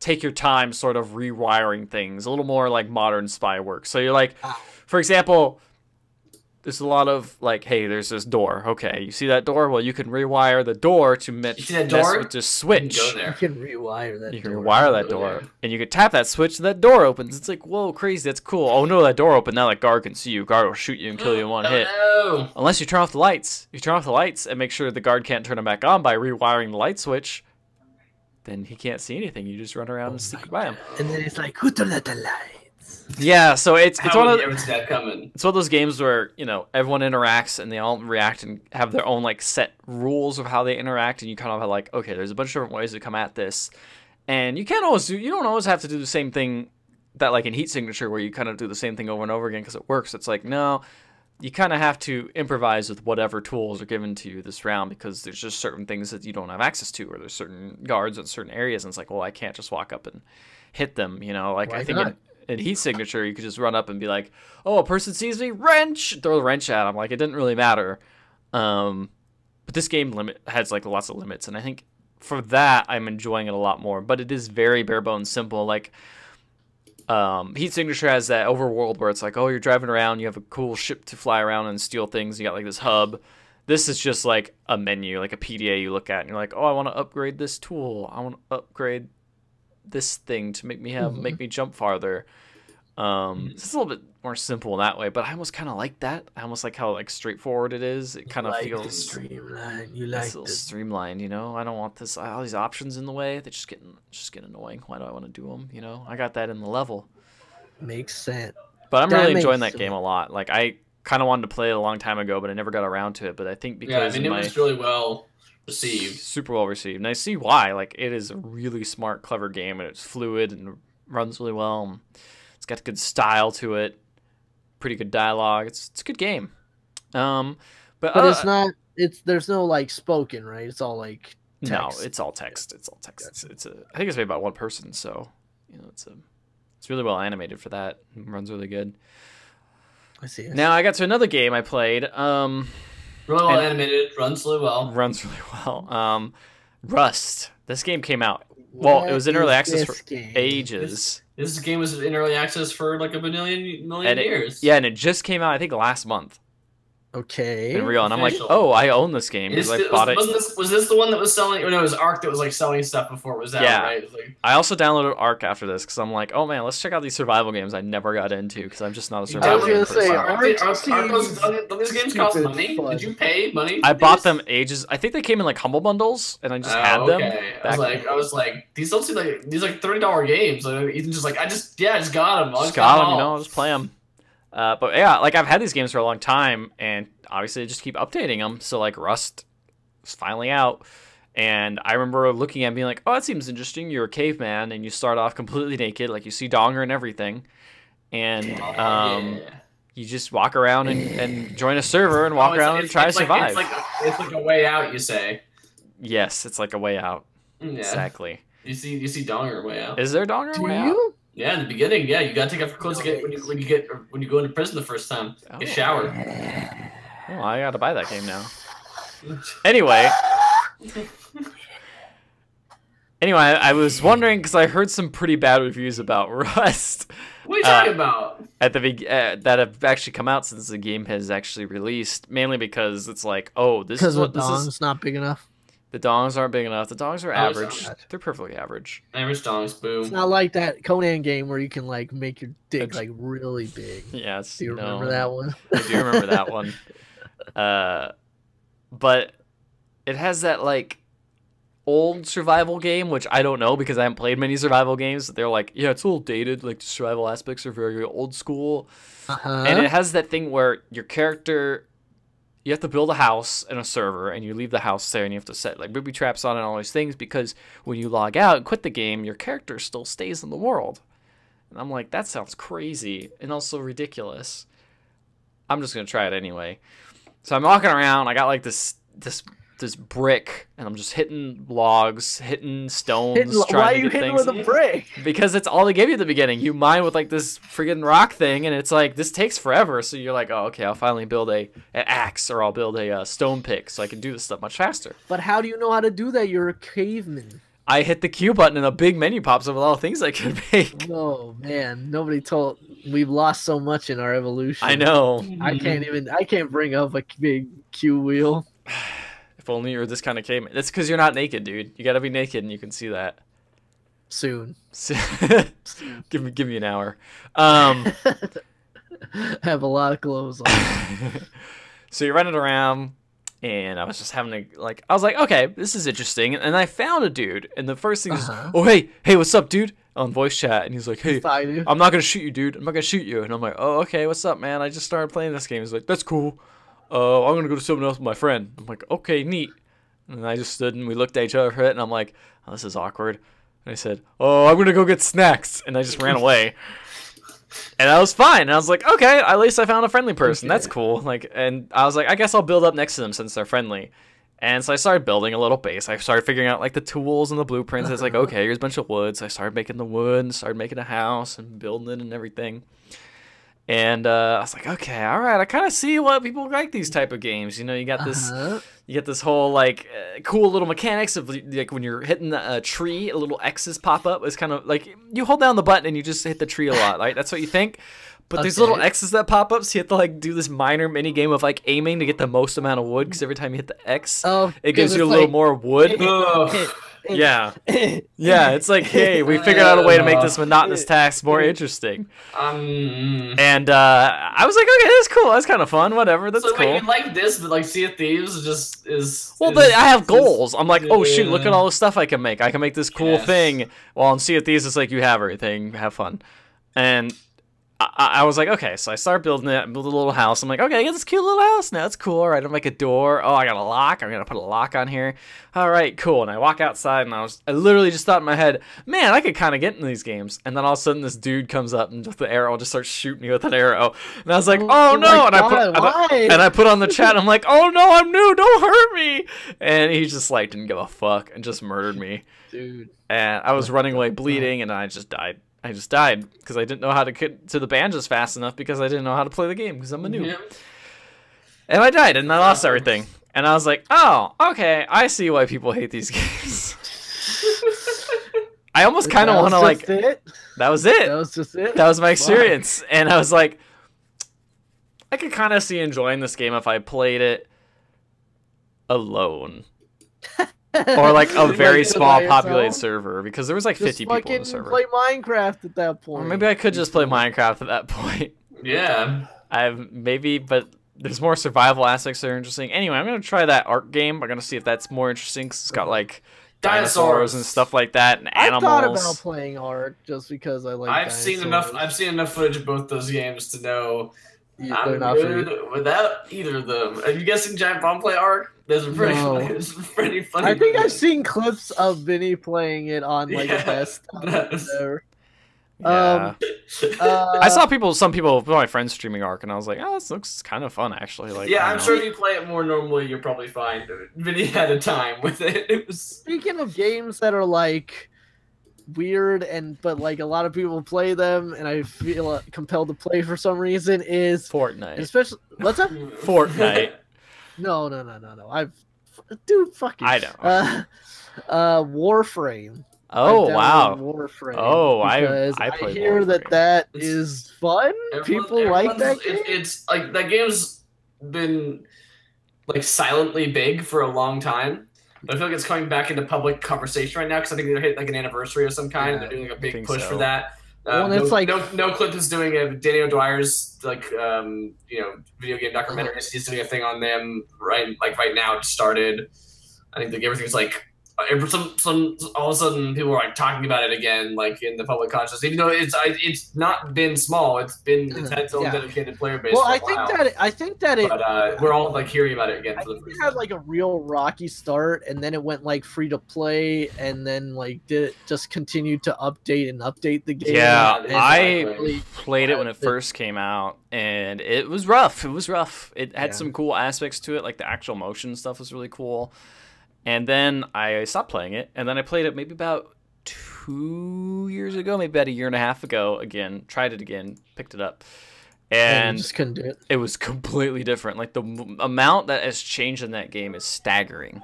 take your time sort of rewiring things, a little more like modern spy work. So you're like, for example, there's a lot of like, hey, there's this door. Okay, you see that door? Well, you can rewire the door to mess with the switch. Go there. You can rewire that. You can rewire that door, and you can tap that switch, and that door opens. It's like, whoa, crazy, that's cool. Oh no, that door opened. Now that guard can see you. Guard will shoot you and kill you in one hit. No. Unless you turn off the lights. You turn off the lights and make sure the guard can't turn them back on by rewiring the light switch. Then he can't see anything. You just run around and sneak by him. And then it's like, who turned out the lights? Yeah, so it's one of it's one of those games where, you know, everyone interacts and they all react and have their own like set rules of how they interact, and you kind of have like, okay, there's a bunch of different ways to come at this, and you don't always have to do the same thing that like in Heat Signature where you kind of do the same thing over and over again because it works. It's like, no, you kind of have to improvise with whatever tools are given to you this round because there's just certain things that you don't have access to, or there's certain guards in certain areas, and it's like, well, I can't just walk up and hit them, you know, like I think in Heat Signature, you could just run up and be like, oh, a person sees me, wrench, throw the wrench at him. Like, it didn't really matter. But this game has, like, lots of limits. And I think for that, I'm enjoying it a lot more. But it is very bare bones simple. Like, Heat Signature has that overworld where it's like, oh, you're driving around, you have a cool ship to fly around and steal things. You got, like, this hub. This is just, like, a menu, like a PDA you look at. And you're like, oh, I want to upgrade this tool. I want to upgrade this thing to make me jump farther. It's a little bit more simple in that way, but I almost kind of like that. I almost like how like straightforward it is. It kind of feels streamlined. You like it streamlined, you know. I don't want all these options in the way. They just get annoying. Why do I want to do them? You know, I got that in the level. Makes sense. But I'm really enjoying that game a lot. Like I kind of wanted to play it a long time ago, but I never got around to it. But I think because it was really well received, super well received, and I see why. Like it is a really smart, clever game, and it's fluid and runs really well. It's got good style to it, pretty good dialogue. It's a good game. But it's not. There's no like spoken, right? It's all like text. No, it's all text. It's all text. I think it's made by one person, so you know it's really well animated for that. It runs really good. I see. Now I got to another game I played. Really well animated, runs really well. Runs really well. Rust. This game came out. Well, it was in early access for ages. This game was in early access for like a million years. Yeah, and it just came out, I think, last month. Okay. In real, and I'm like, oh, I own this game because I bought it. Was this the one that was selling? Or no, it was Ark that was like selling stuff before it was out, right? I also downloaded Ark after this because I'm like, oh man, let's check out these survival games I never got into because I'm just not a survival game person. These games cost money. Did you pay money? I bought them ages. I think they came in like humble bundles, and I just had them. I was like, these don't seem like these like $30 games. And Ethan just like, I just got them. Just got them, you know, just play them. But yeah, like I've had these games for a long time, and obviously I just keep updating them. So like Rust is finally out, and I remember looking at it and being like, oh, that seems interesting. You're a caveman, and you start off completely naked, like you see Donger and everything, and you just walk around and join a server and walk around and try to survive. It's like a way out, you say. Yes, it's like a way out. Yeah. Exactly. You see Donger way out. Is there Donger way out? Yeah, in the beginning, yeah, you gotta take off your clothes when you go into prison the first time. Get showered. Oh, I gotta buy that game now. Anyway, I was wondering because I heard some pretty bad reviews about Rust. What are you talking about? That have actually come out since the game has actually released, mainly because it's like, oh, this is what the dong's not big enough. The dongs aren't big enough. The dongs are average. They're perfectly average. Average dongs, boom. It's not like that Conan game where you can like make your dick like really big. Yes. Do you remember that one? I do remember that one. But it has that like old survival game, which I don't know because I haven't played many survival games. They're like, yeah, it's a little dated. Like the survival aspects are very old school. And it has that thing where your character, you have to build a house and a server, and you leave the house there, and you have to set like booby traps on and all these things because when you log out and quit the game, your character still stays in the world. And I'm like, that sounds crazy and also ridiculous. I'm just gonna try it anyway. So I'm walking around. I got like this brick, and I'm just hitting logs, hitting stones. Why are you hitting with a brick? Because it's all they give you at the beginning. You mine with like this friggin' rock thing, and it's like this takes forever. So you're like, oh, okay, I'll finally build an axe, or I'll build a stone pick, so I can do this stuff much faster. But how do you know how to do that? You're a caveman. I hit the Q button and a big menu pops up with all the things I can make. Oh man, nobody told. We've lost so much in our evolution. I know. I can't bring up a big Q wheel. If only you were this kind of caveman. That's because you're not naked, dude. You gotta be naked, and you can see that. Soon. give me an hour. Have a lot of clothes on. So you're running around, and I was just having I was like, okay, this is interesting. And I found a dude, and the first thing is, oh, hey, what's up, dude? On voice chat, and he's like, hey, I'm not going to shoot you, dude. I'm not going to shoot you. And I'm like, oh, okay, what's up, man? I just started playing this game. He's like, that's cool. I'm going to go to something else with my friend. I'm like, okay, neat. And I just stood, and we looked at each other for it, and I'm like, oh, this is awkward. And I said, oh, I'm going to go get snacks. And I just ran away. And that was fine. And I was like, okay, at least I found a friendly person. That's cool. And I was like, I guess I'll build up next to them since they're friendly. And so I started building a little base. I started figuring out the tools and the blueprints. It's like, okay, here's a bunch of wood. So I started making the wood and started making a house and building it and everything. And I was like, okay, all right, I kind of see what people like these type of games. You know, you got this, you get this whole cool little mechanics of when you're hitting a tree, a little X's pop up. It's kind of like you hold down the button and you just hit the tree a lot, right? That's what you think. But there's little X's that pop up, so you have to do this minor mini game of aiming to get the most amount of wood. Because every time you hit the X, it gives you a little more wood. Yeah, it's like, hey, we figured out a way to make this monotonous task more interesting. And I was like, okay, that's cool. That's kind of fun. Whatever, that's cool. You like this, but Sea of Thieves just is. Well, but I have goals. I'm like, oh shoot, look at all the stuff I can make. I can make this cool thing. While in Sea of Thieves, it's like you have everything, have fun, and. I was like, okay, so I started building it, build a little house. I'm like, okay, I got this cute little house now. It's cool. All right, I'll make a door. Oh, I got a lock. I'm going to put a lock on here. All right, cool. And I walk outside, and I literally just thought in my head, man, I could kind of get in these games. And then all of a sudden, this dude comes up, and the arrow just starts shooting me with an arrow. And I was like, oh, no. And I put on the chat, I'm like, oh, no, I'm new. Don't hurt me. And he just, didn't give a fuck and just murdered me. Dude. And I was running away bleeding, and I just died. I just died because I didn't know how to get to the banjos fast enough because I didn't know how to play the game because I'm a noob. Yeah. And I died and I lost everything. And I was like, oh, okay, I see why people hate these games. I almost kind of want to That was it. That was just it. That was my experience. And I was like, I could kind of see enjoying this game if I played it alone. Or a very small populated server because there was 50 people in the server. Play Minecraft at that point. Or maybe I could just play Minecraft at that point. Yeah. But there's more survival aspects that are interesting. Anyway, I'm gonna try that Ark game. I'm gonna see if that's more interesting because it's got dinosaurs and stuff like that and animals. I thought about playing Ark just because I like. I've seen enough footage of both those games to know. I'm good without either of them. Are you guessing Giant Bomb play Ark? Those are pretty funny. I think I've seen clips of Vinny playing it on the best ever. Yeah. I saw some people, my friends streaming Ark, and I was like, oh, this looks kind of fun actually. I'm sure if you play it more normally, you're probably fine. Vinny had a time with it. It was. Speaking of games that are weird but a lot of people play them and I feel compelled to play for some reason is Fortnite. Especially what's up? Fortnite. No. Fuck you. I know. Warframe. Oh wow. Warframe. Oh, I hear Warframe. that is fun. People like that game. It's that game's been silently big for a long time. But I feel like it's coming back into public conversation right now because I think they're hitting an anniversary of some kind. And they're doing a big push for that. No Clip is doing it. Danny O'Dwyer's video game documentary. He's doing a thing on them right now. It started. I think everything's all of a sudden people are talking about it again in the public consciousness. Even though it's not been small, it's had its own dedicated player base. Well, I think that we're all hearing about it again. I think it had a real rocky start, and then it went free to play, and then did it just continue to update the game. Yeah, I played it when it first came out, and it was rough. It had some cool aspects to it, the actual motion stuff was really cool. And then I stopped playing it, and then I played it maybe about 2 years ago, maybe about a year and a half ago again, tried it again, picked it up. And just couldn't do it. It was completely different. The amount that has changed in that game is staggering.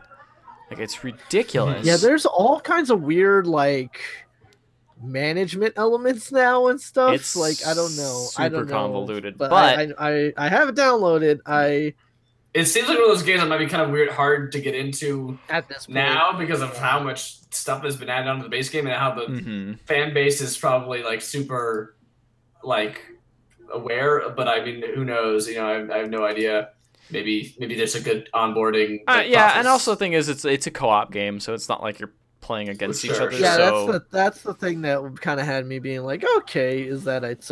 Like, it's ridiculous. Yeah, there's all kinds of weird like management elements now and stuff. It's like I don't know, super convoluted, but, but I have it downloaded. It seems like one of those games that might be kind of weird, hard to get into at this point now because of how much stuff has been added onto the base game and how the fan base is probably like super like aware. But I mean, who knows? You know, I have no idea. Maybe there's a good onboarding. Yeah, process. and also the thing is, it's a co-op game, so it's not like you're playing against each other. Yeah, so... that's the thing that kind of had me being like, okay, is that it's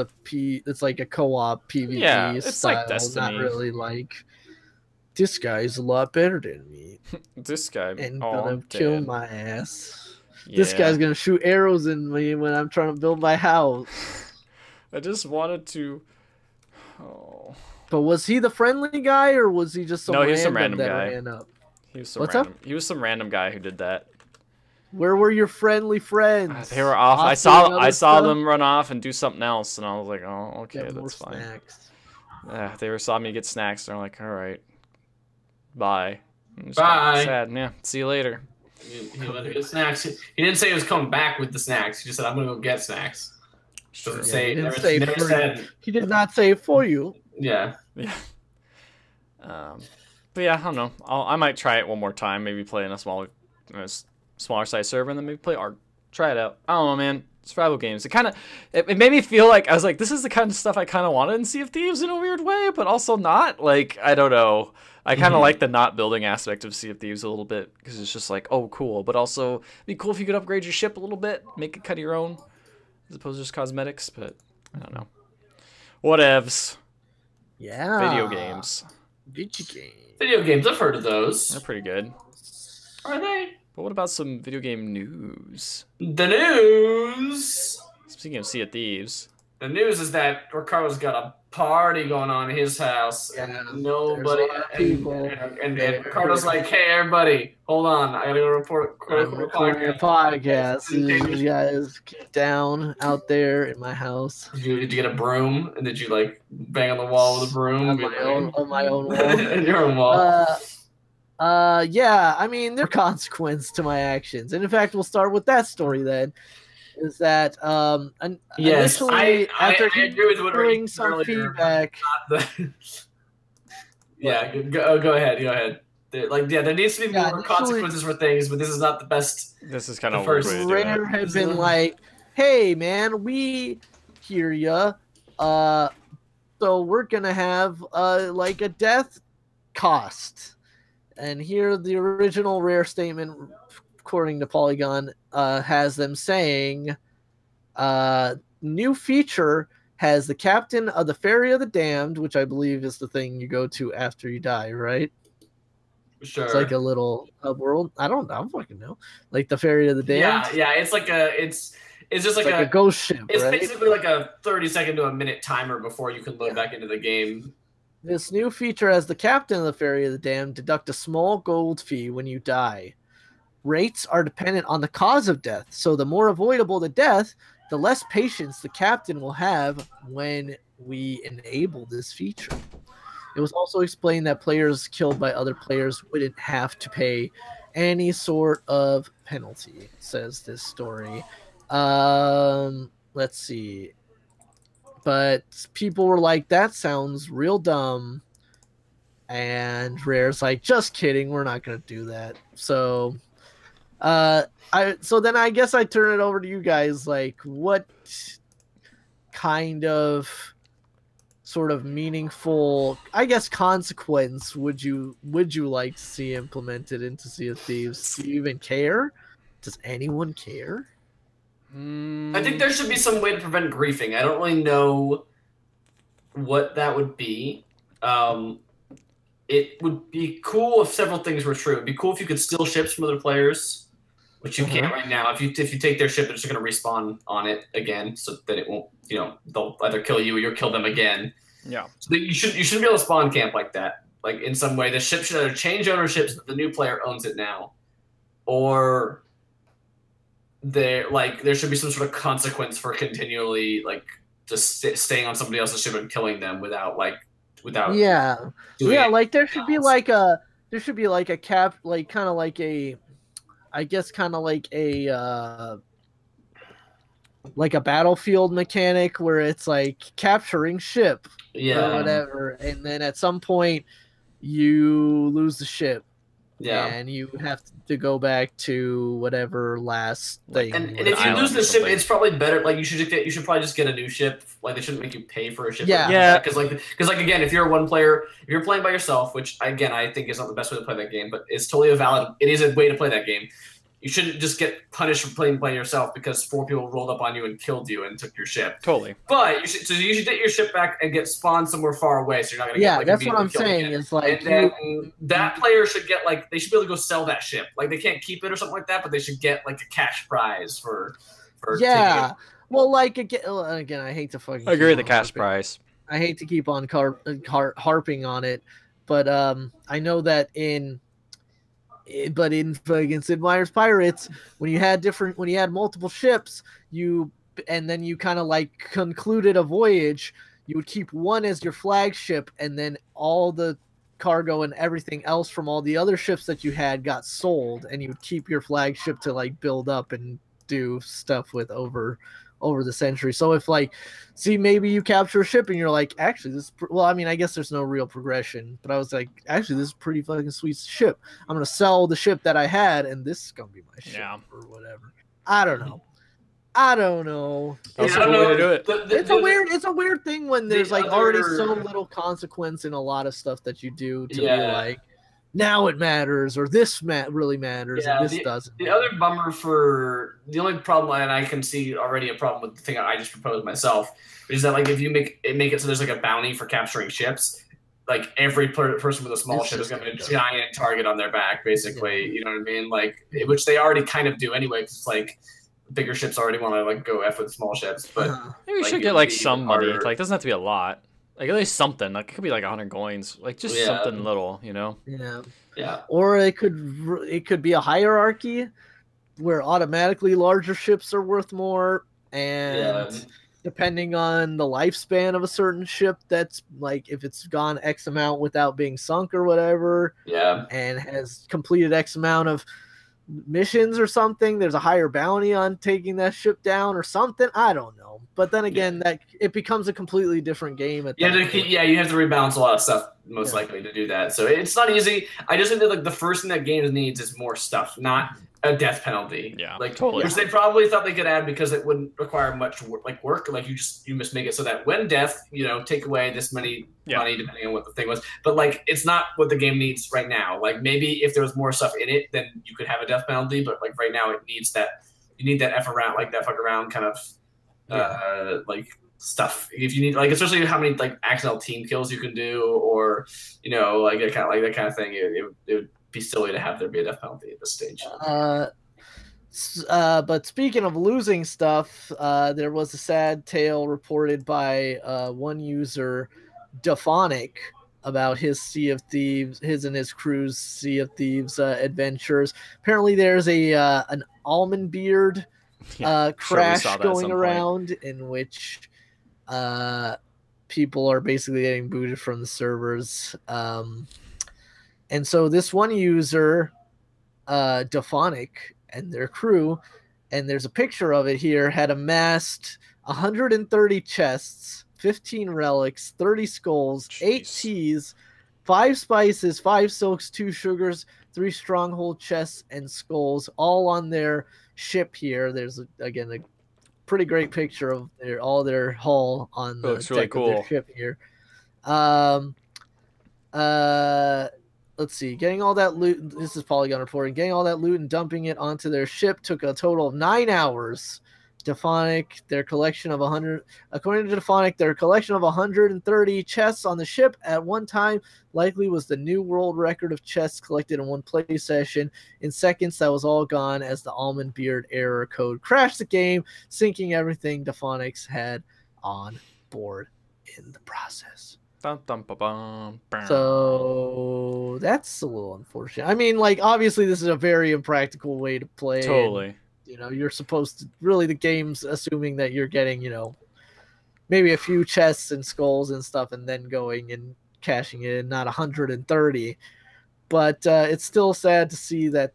like a co-op PvP Yeah, it's style, like Destiny. not really like this guy's a lot better than me. This guy and oh, gonna I'm kill dead. my ass. Yeah. This guy's gonna shoot arrows in me when I'm trying to build my house. I just wanted to. Oh. But was he the friendly guy, or was he just some No, he was some random random that guy. ran up? He was some What's random. up? He was some random guy who did that. Where were your friendly friends? They were off. I saw them run off and do something else, and I was like, oh, okay, Get more that's fine. snacks. They saw me get snacks. They're like, all right, bye. Bye. Sad. Yeah. See you later. He went to get snacks. He didn't say he was coming back with the snacks. He just said, "I'm gonna go get snacks." Doesn't Yeah, say. he didn't Never, say never for said. He did not say for you. Yeah. Yeah. But yeah, I don't know. I might try it one more time. Maybe play in a smaller size server, and then maybe play Ark. Try it out. I don't know, man. Survival games. It made me feel like I was like, this is the kind of stuff I kind of wanted in Sea of Thieves in a weird way, but also not. Like, I don't know. I kind of like the not building aspect of Sea of Thieves a little bit because it's just like, oh, cool. But also, it'd be cool if you could upgrade your ship a little bit, make it kind of your own, as opposed to just cosmetics. But I don't know. Whatevs. Yeah. Video games. Video games. Video games. I've heard of those. They're pretty good. Are they? But what about some video game news? The news. Speaking of Sea of Thieves. The news is that Ricardo's got a party going on in his house. Yeah, And nobody. there's a lot of people. And Ricardo's like, "Hey, everybody, hold on. I gotta go report. I'm recording a podcast. You guys get down out there in my house. Did you get a broom? And did you like bang on the wall with a broom? On my own wall. On your own wall. Yeah, I mean, there's consequence to my actions. And in fact, we'll start with that story then. Is that Yes, initially after I agree with what hearing you some earlier, feedback. Yeah, go ahead. There needs to be more initially- consequences for things, but this is not the best. This is kind The of a weird first way to do Rare it. had been like, "Hey, man, we hear ya. So we're gonna have like a death cost." And here the original Rare statement, according to Polygon, has them saying, "New feature has the captain of the Ferry of the Damned," which I believe is the thing you go to after you die, right? Sure. It's like a little hub world. I don't fucking know. Like the Ferry of the Damned. Yeah. It's like it's just like, It's like a ghost ship, It's right? basically like a 30-second to a minute timer before you can load back into the game. This new feature has the captain of the Ferry of the Damned deduct a small gold fee when you die. Rates are dependent on the cause of death, so the more avoidable the death, the less patience the captain will have when we enable this feature. It was also explained that players killed by other players wouldn't have to pay any sort of penalty, says this story. Let's see. But people were like, that sounds real dumb. And Rare's like, just kidding, we're not gonna do that. So then I guess I turn it over to you guys. Like, what kind of sort of meaningful, I guess, consequence would you like to see implemented into Sea of Thieves? Do you even care? Does anyone care? I think there should be some way to prevent griefing. I don't really know what that would be. It would be cool if several things were true. It'd be cool if you could steal ships from other players, which you can't right now. If you take their ship, they're just going to respawn on it again, so that it won't. They'll either kill you or you'll kill them again. Yeah. So you shouldn't be able to spawn camp like that. Like in some way, the ship should either change ownership so that the new player owns it now, or there should be some sort of consequence for continually just staying on somebody else's ship and killing them without Yeah, doing like there should be there should be like a cap, like kind of like a, I guess kind of like a Battlefield mechanic where it's like capturing ship or whatever, and then at some point you lose the ship. Yeah. And you have to go back to whatever last thing. And if you lose the ship, it's probably better. Like you should probably just get a new ship. Like they shouldn't make you pay for a ship. Yeah. Because again, if you're one player, if you're playing by yourself, which again I think is not the best way to play that game, but it's totally it is a way to play that game. You shouldn't just get punished for playing by yourself because 4 people rolled up on you and killed you and took your ship. Totally. But you should get your ship back and get spawned somewhere far away, so you're not gonna get like that's what I'm saying. It's like and then that player should get like they should be able to go sell that ship. Like they can't keep it or something like that, but they should get like a cash prize for taking it. Well, like again, I hate to fucking. I agree with the cash prize. I hate to keep on harping on it, but I know that in fucking Sid Meier's Pirates, when you had multiple ships, and then you kind of like concluded a voyage, you would keep one as your flagship, and then all the cargo and everything else from all the other ships that you had got sold, and you would keep your flagship to like build up and do stuff with over the century. So if maybe you capture a ship and you're like, actually I guess there's no real progression, but I was like, actually this is a pretty fucking sweet ship. I'm gonna sell the ship that I had, and this is gonna be my ship or whatever. I don't know. That's a way to do it. It's a weird thing when there's already so little consequence in a lot of stuff that you do to be like, now it matters, or this really matters, and this doesn't. The other bummer the only problem, and I can see already a problem with the thing I just proposed myself, is that like if you make it so there's like a bounty for capturing ships, like every person with a small ship is going to be a giant target on their back, basically. You know what I mean? Like, which they already kind of do anyway, because it's like bigger ships already want to like go F with small ships. But maybe we should get like some money. Like, it doesn't have to be a lot. Like at least something. Like it could be like 100 coins. Like just something little, you know? Yeah. Or it could be a hierarchy where automatically larger ships are worth more, and depending on the lifespan of a certain ship, that's like if it's gone X amount without being sunk or whatever, and has completed X amount of missions or something, there's a higher bounty on taking that ship down or something. I don't know. But then again, that it becomes a completely different game. You have to rebalance a lot of stuff, most likely, to do that. So it's not easy. I just think that like the first thing that games needs is more stuff, not a death penalty. Yeah, like totally. Which they probably thought they could add because it wouldn't require much work. Like you just make it so that when death, take away this many money depending on what the thing was. But like it's not what the game needs right now. Like maybe if there was more stuff in it, then you could have a death penalty. But like right now, it needs that. You need that F around, like that fuck around kind of. Like stuff if you need, like especially how many like accidental team kills you can do, or like that kind of thing. It would be silly to have there be a death penalty at this stage. But speaking of losing stuff, there was a sad tale reported by one user, Dephonic, about his Sea of Thieves, his and his crew's Sea of Thieves adventures. Apparently, there's an almond beard crash going around in which people are basically getting booted from the servers, and so this one user, Dephonic, and their crew, and there's a picture of it here, had amassed 130 chests, 15 relics, 30 skulls, 8 teas, 5 spices, 5 silks, 2 sugars, 3 stronghold chests, and skulls, all on their ship here. There's again a pretty great picture of all their hull on the deck really cool. Of their ship here. Let's see. Getting all that loot. This is Polygon reporting. Getting all that loot and dumping it onto their ship took a total of 9 hours. Dephonic, according to Dephonic, their collection of 130 chests on the ship at one time likely was the new world record of chests collected in one play session. In seconds, that was all gone as the Almond Beard error code crashed the game, sinking everything Dephonics had on board in the process. So that's a little unfortunate. I mean, like, obviously this is a very impractical way to play. Totally. And, you're supposed to really, the game's assuming that you're getting, maybe a few chests and skulls and stuff and then going and cashing it in, not 130. but it's still sad to see that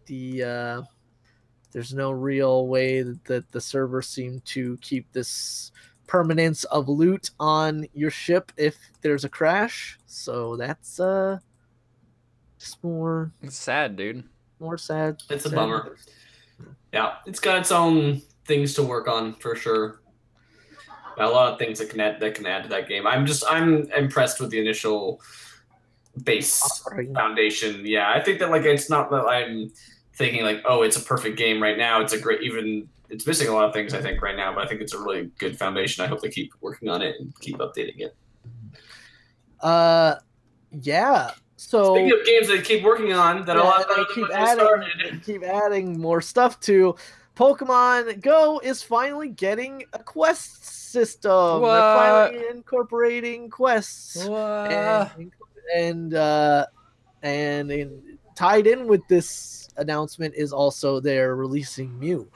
there's no real way that the servers seem to keep this permanence of loot on your ship if there's a crash. So that's just more. It's sad, dude. More sad. It's a bummer. Yeah, it's got its own things to work on for sure. A lot of things that can add to that game. I'm impressed with the initial base foundation. Yeah, I think that like it's not that I'm thinking like, oh, it's a perfect game right now. It's a great it's missing a lot of things I think right now, but I think it's a really good foundation. I hope they keep working on it and keep updating it. Yeah. So speaking of games they keep working on that keep adding more stuff to, Pokemon Go is finally getting a quest system. What? They're finally incorporating quests. What? And tied in with this announcement is also they're releasing Mew.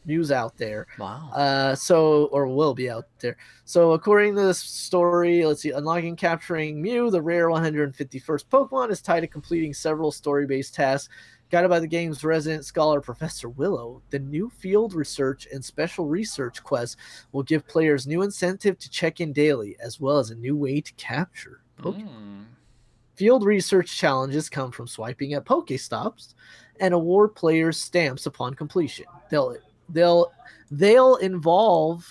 Mew's out there. Wow. Or will be out there. So according to this story, let's see, unlocking and capturing Mew, the rare 151st Pokemon, is tied to completing several story-based tasks. Guided by the game's resident scholar, Professor Willow, the new field research and special research quests will give players new incentive to check in daily, as well as a new way to capture Pokemon. Field research challenges come from swiping at Pokestops and award players stamps upon completion. They'll involve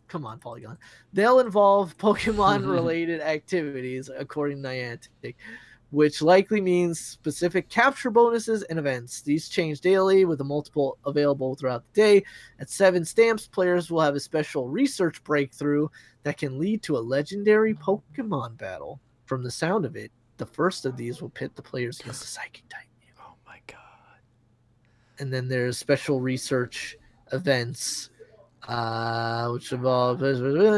come on, Polygon. They'll involve Pokemon-related activities, according to Niantic, which likely means specific capture bonuses and events. These change daily with a multiple available throughout the day. At 7 stamps, players will have a special research breakthrough that can lead to a legendary Pokemon battle. From the sound of it, the first of these will pit the players against a psychic type. Oh my god. And then there's special research events, which involve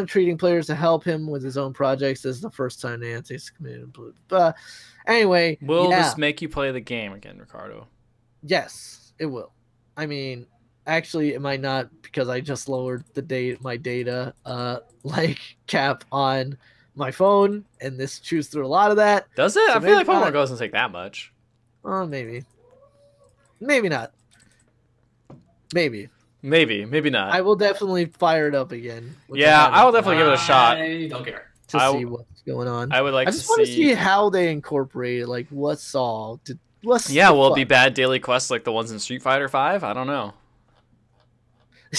treating players to help him with his own projects. This is the first time Niantic's committed. Anyway, will this make you play the game again, Ricardo? Yes, it will. I mean, actually, it might not because I just lowered my data cap on my phone, and this chews through a lot of that. Does it? So I feel like Pokemon Go doesn't take that much. Maybe not. Maybe not. I will definitely fire it up again. Yeah, I will definitely give it a shot. I don't care. To see what's going on. I would like. I just want to see how they incorporate it. Like what's all. Yeah, will it be bad daily quests like the ones in Street Fighter V? I don't know.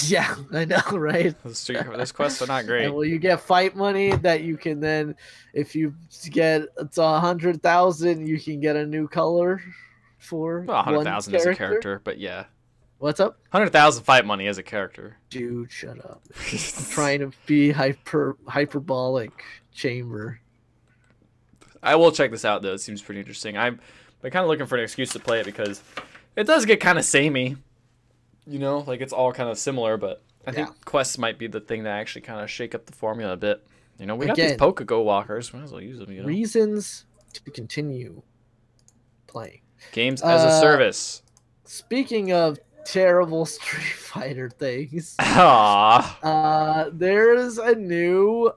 Yeah, I know, right? Those quests are not great. And will you get fight money that you can then, if you get 100,000, you can get a new color for 100,000 as a character, but yeah. What's up? 100,000 fight money as a character. Dude, shut up. I'm trying to be hyperbolic chamber. I will check this out though. It seems pretty interesting. I'm kind of looking for an excuse to play it because it does get kind of samey. You know, like it's all kind of similar, but I think quests might be the thing that actually kind of shake up the formula a bit. You know, we got these Poke-Go walkers. Might as well use them. You know? Reasons to continue playing. Games as a service. Speaking of terrible Street Fighter things, there's a new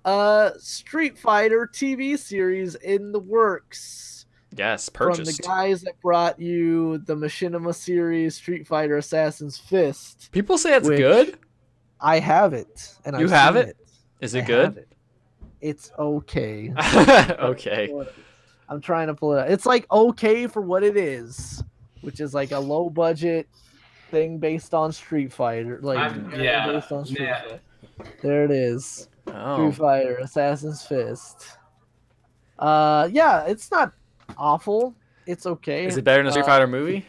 Street Fighter TV series in the works. Yes, purchased. From the guys that brought you the Machinima series, Street Fighter Assassin's Fist. People say it's good. I have it, and you have it. Is it good? It's okay. Okay. I'm trying to pull it out. It's like okay for what it is, which is like a low budget thing based on Street Fighter. Based on Street Fighter. There it is. Oh. Street Fighter Assassin's Fist. It's not awful. It's okay. Is it better than a Street Fighter movie?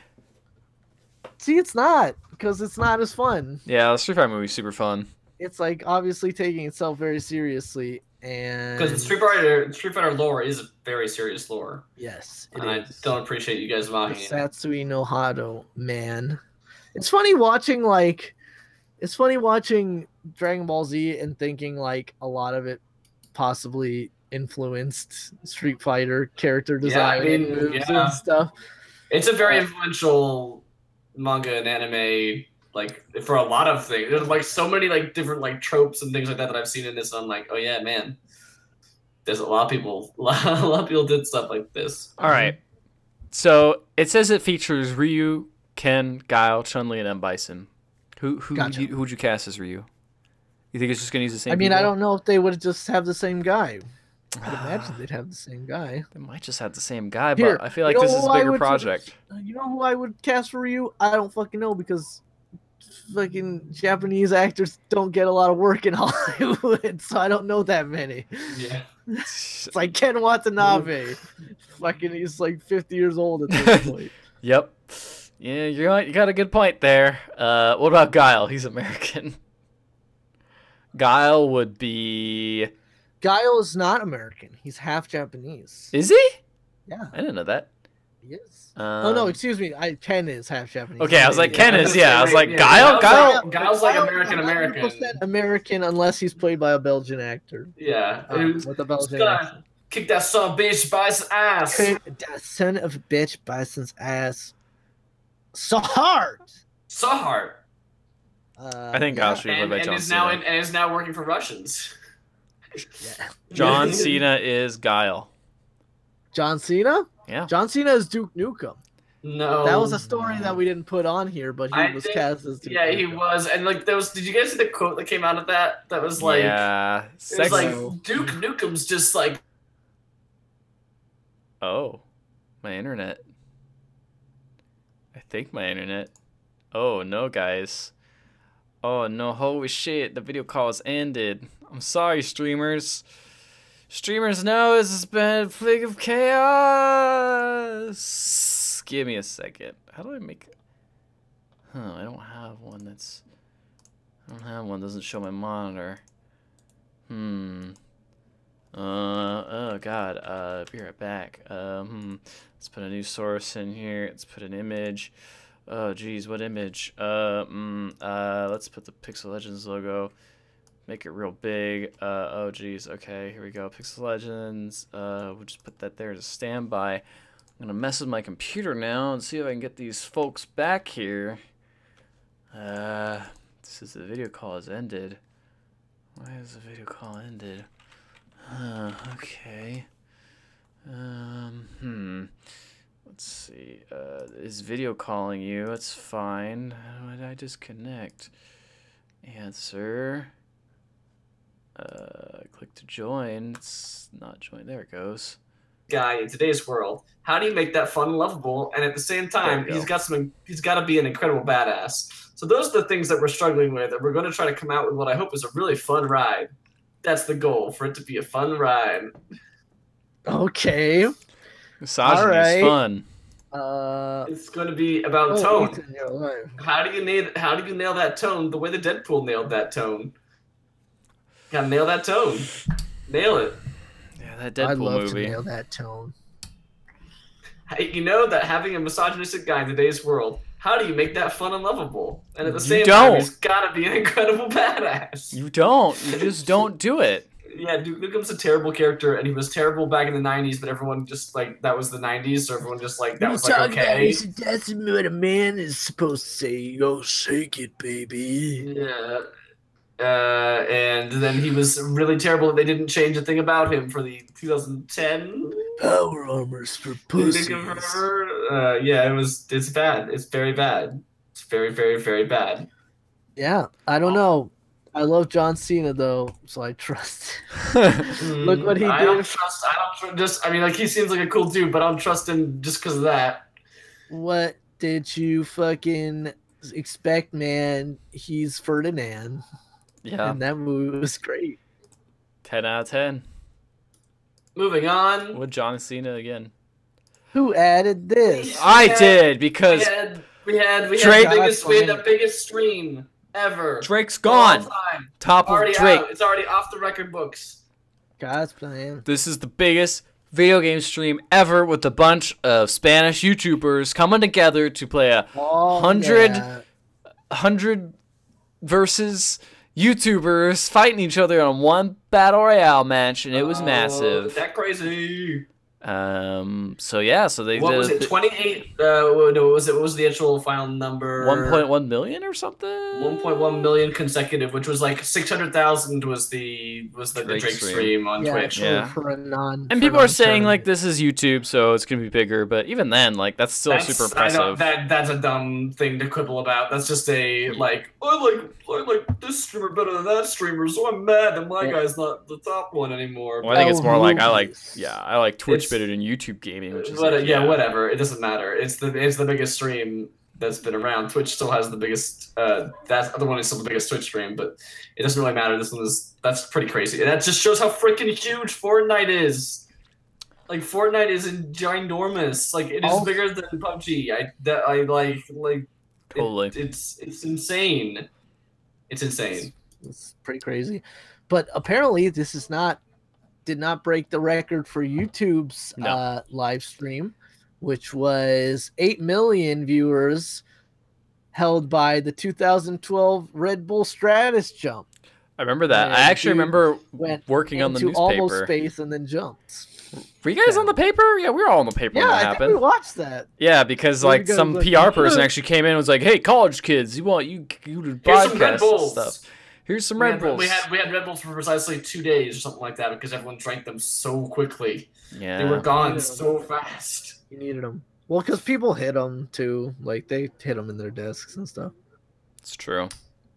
See, it's not, because it's not as fun. Yeah, the Street Fighter movie is super fun. It's like obviously taking itself very seriously, and because Street Fighter lore is a very serious lore. Yes, it is. I don't appreciate you guys mocking it. Satsui no Hado, man. It's funny watching Dragon Ball Z and thinking like a lot of it possibly influenced Street Fighter character design and stuff. It's a very influential manga and anime, like for a lot of things. There's like so many like different like tropes and things like that I've seen in this. And I'm like, oh yeah, man, There's a lot of people. A lot of people did stuff like this. All right. So it says it features Ryu, Ken, Guile, Chun-Li, and M. Bison. Gotcha. Who'd you cast as Ryu? You think it's just gonna use the same? I mean, people? I don't know if they would just have the same guy. I'd imagine they'd have the same guy. They might just have the same guy, but Here, I feel like you know this is a who I bigger would- project. You know who I would cast for Ryu? I don't fucking know because fucking Japanese actors don't get a lot of work in Hollywood, so I don't know that many. Yeah. It's like Ken Watanabe. Fucking, he's like 50 years old at this point. Yep. Yeah, you got a good point there. What about Guile? He's American. Guile would be. Guile is not American. He's half Japanese. Is he? Yeah, I didn't know that. he is. Oh no, excuse me. Ken is half Japanese. Okay, I was like, Ken is. Yeah, I was like, Yeah, Guile. Guile's like American. 100% American unless he's played by a Belgian actor. Yeah. With a Belgian gonna accent. kick that son of a bitch by his ass. Kick that son of a bitch Bison's ass so hard. So hard. I think Guile should be played by John Cena. And is now working for Russians. Yeah. John Cena is Guile. John Cena? Yeah. John Cena is Duke Nukem. No. That was a story that we didn't put on here, but he was cast as Duke Yeah, Nukem. he was. And like there was did you guys see the quote that came out of that? That was like Yeah. it was Sex. like Duke Nukem's just like Oh, my internet. I think my internet. Oh no, guys. Oh no, holy shit, the video call has ended. I'm sorry, streamers. Streamers know this has been a plague of chaos. Give me a second. How do I make... I don't have one that's... I don't have one that doesn't show my monitor. Oh god, be right back. Let's put a new source in here. Let's put an image. Oh geez, what image? Let's put the Pixel Legends logo. Make it real big. Oh geez, okay, here we go. Pixel Legends. We'll just put that there as a standby. I'm gonna mess with my computer now and see if I can get these folks back here. This is the video call has ended. Why has the video call ended? Okay. Let's see. Is video calling you? That's fine. How did I disconnect? Answer. Click to join. It's not join. There it goes. guy in today's world. How do you make that fun and lovable? And at the same time, There you he's got to be an incredible badass. So those are the things that we're struggling with, and we're going to try to come out with what I hope is a really fun ride. That's the goal, for it to be a fun ride. Okay. Misogyny Alright. is fun. It's going to be about tone. Ethan, you're alive. How do you nail that tone the way the Deadpool nailed that tone? Gotta nail that tone. Nail it. Yeah, that I'd Deadpool love movie. to nail that tone. You know that having a misogynistic guy in today's world, how do you make that fun and lovable? And at the You same don't. time, he's gotta be an incredible badass. You don't. You just don't do it. Yeah, Duke Nukem's a terrible character, and he was terrible back in the 90s, but everyone just, like, that was the 90s, so everyone just, like, that was, like, okay. That's what a man is supposed to say. Go shake it, baby. Yeah. And then he was really terrible, and they didn't change a thing about him for the 2010 Power armors for pussies. yeah, it's bad. It's very bad. It's very, very, very bad. Yeah, I don't know. I love John Cena though, so I trust. Look what he I did. don't trust. I mean, like, he seems like a cool dude, but I don't trust him just because of that. What did you fucking expect, man? He's Ferdinand, Yeah. and that movie was great. 10 out of 10. Moving on. With John Cena again. Who added this? I did because We had Drake- the biggest stream ever. Drake's of gone. all time. Top of Already Drake. out. It's already off the record books. God's plan. This is the biggest video game stream ever with a bunch of Spanish YouTubers coming together to play a Oh, 100 versus YouTubers fighting each other on one battle royale match, and it was massive. That crazy. So yeah, so they What did was it? 28. No, what was it? What was the actual final number? 1.1 million or something. 1.1 million consecutive, which was like 600,000 was the Drake Drake stream. stream on Twitch. Yeah. For a non. And for people are saying non-tournament. like this is YouTube, so it's gonna be bigger. But even then, like that's still super I know, impressive. that's a dumb thing to quibble about. That's just a like I like this streamer better than that streamer, so I'm mad that my guy's not the top one anymore. Well, I think it's more like I like Movies. Twitch It's- better than YouTube gaming, which is But, like, yeah, whatever. It doesn't matter. It's the biggest stream that's been around. Twitch still has the biggest. That other one is still the biggest Twitch stream, but it doesn't really matter. That's pretty crazy, and that just shows how freaking huge Fortnite is. Like Fortnite is ginormous. Like it is Oh. bigger than PUBG. I like. Totally. It's insane. It's insane. It's pretty crazy. But apparently, this did not break the record for YouTube's No. live stream, which was 8 million viewers, held by the 2012 Red Bull Stratus jump. I remember that. And I actually dude remember went working on the into almost newspaper. space and then jumped. Were you guys on the paper? Yeah, we were all on the paper when Yeah, that I think happened. we watched that. Yeah, because Where you like guys some like, PR person actually came in and was like, "Hey, college kids, you to Here's some Red broadcast and Bulls. stuff. Here's some Red Bulls." We had Red Bulls for precisely 2 days or something like that because everyone drank them so quickly. Yeah. They were gone Yeah. so fast. You needed them. Well, because people hit them too. Like they hit them in their desks and stuff. It's true.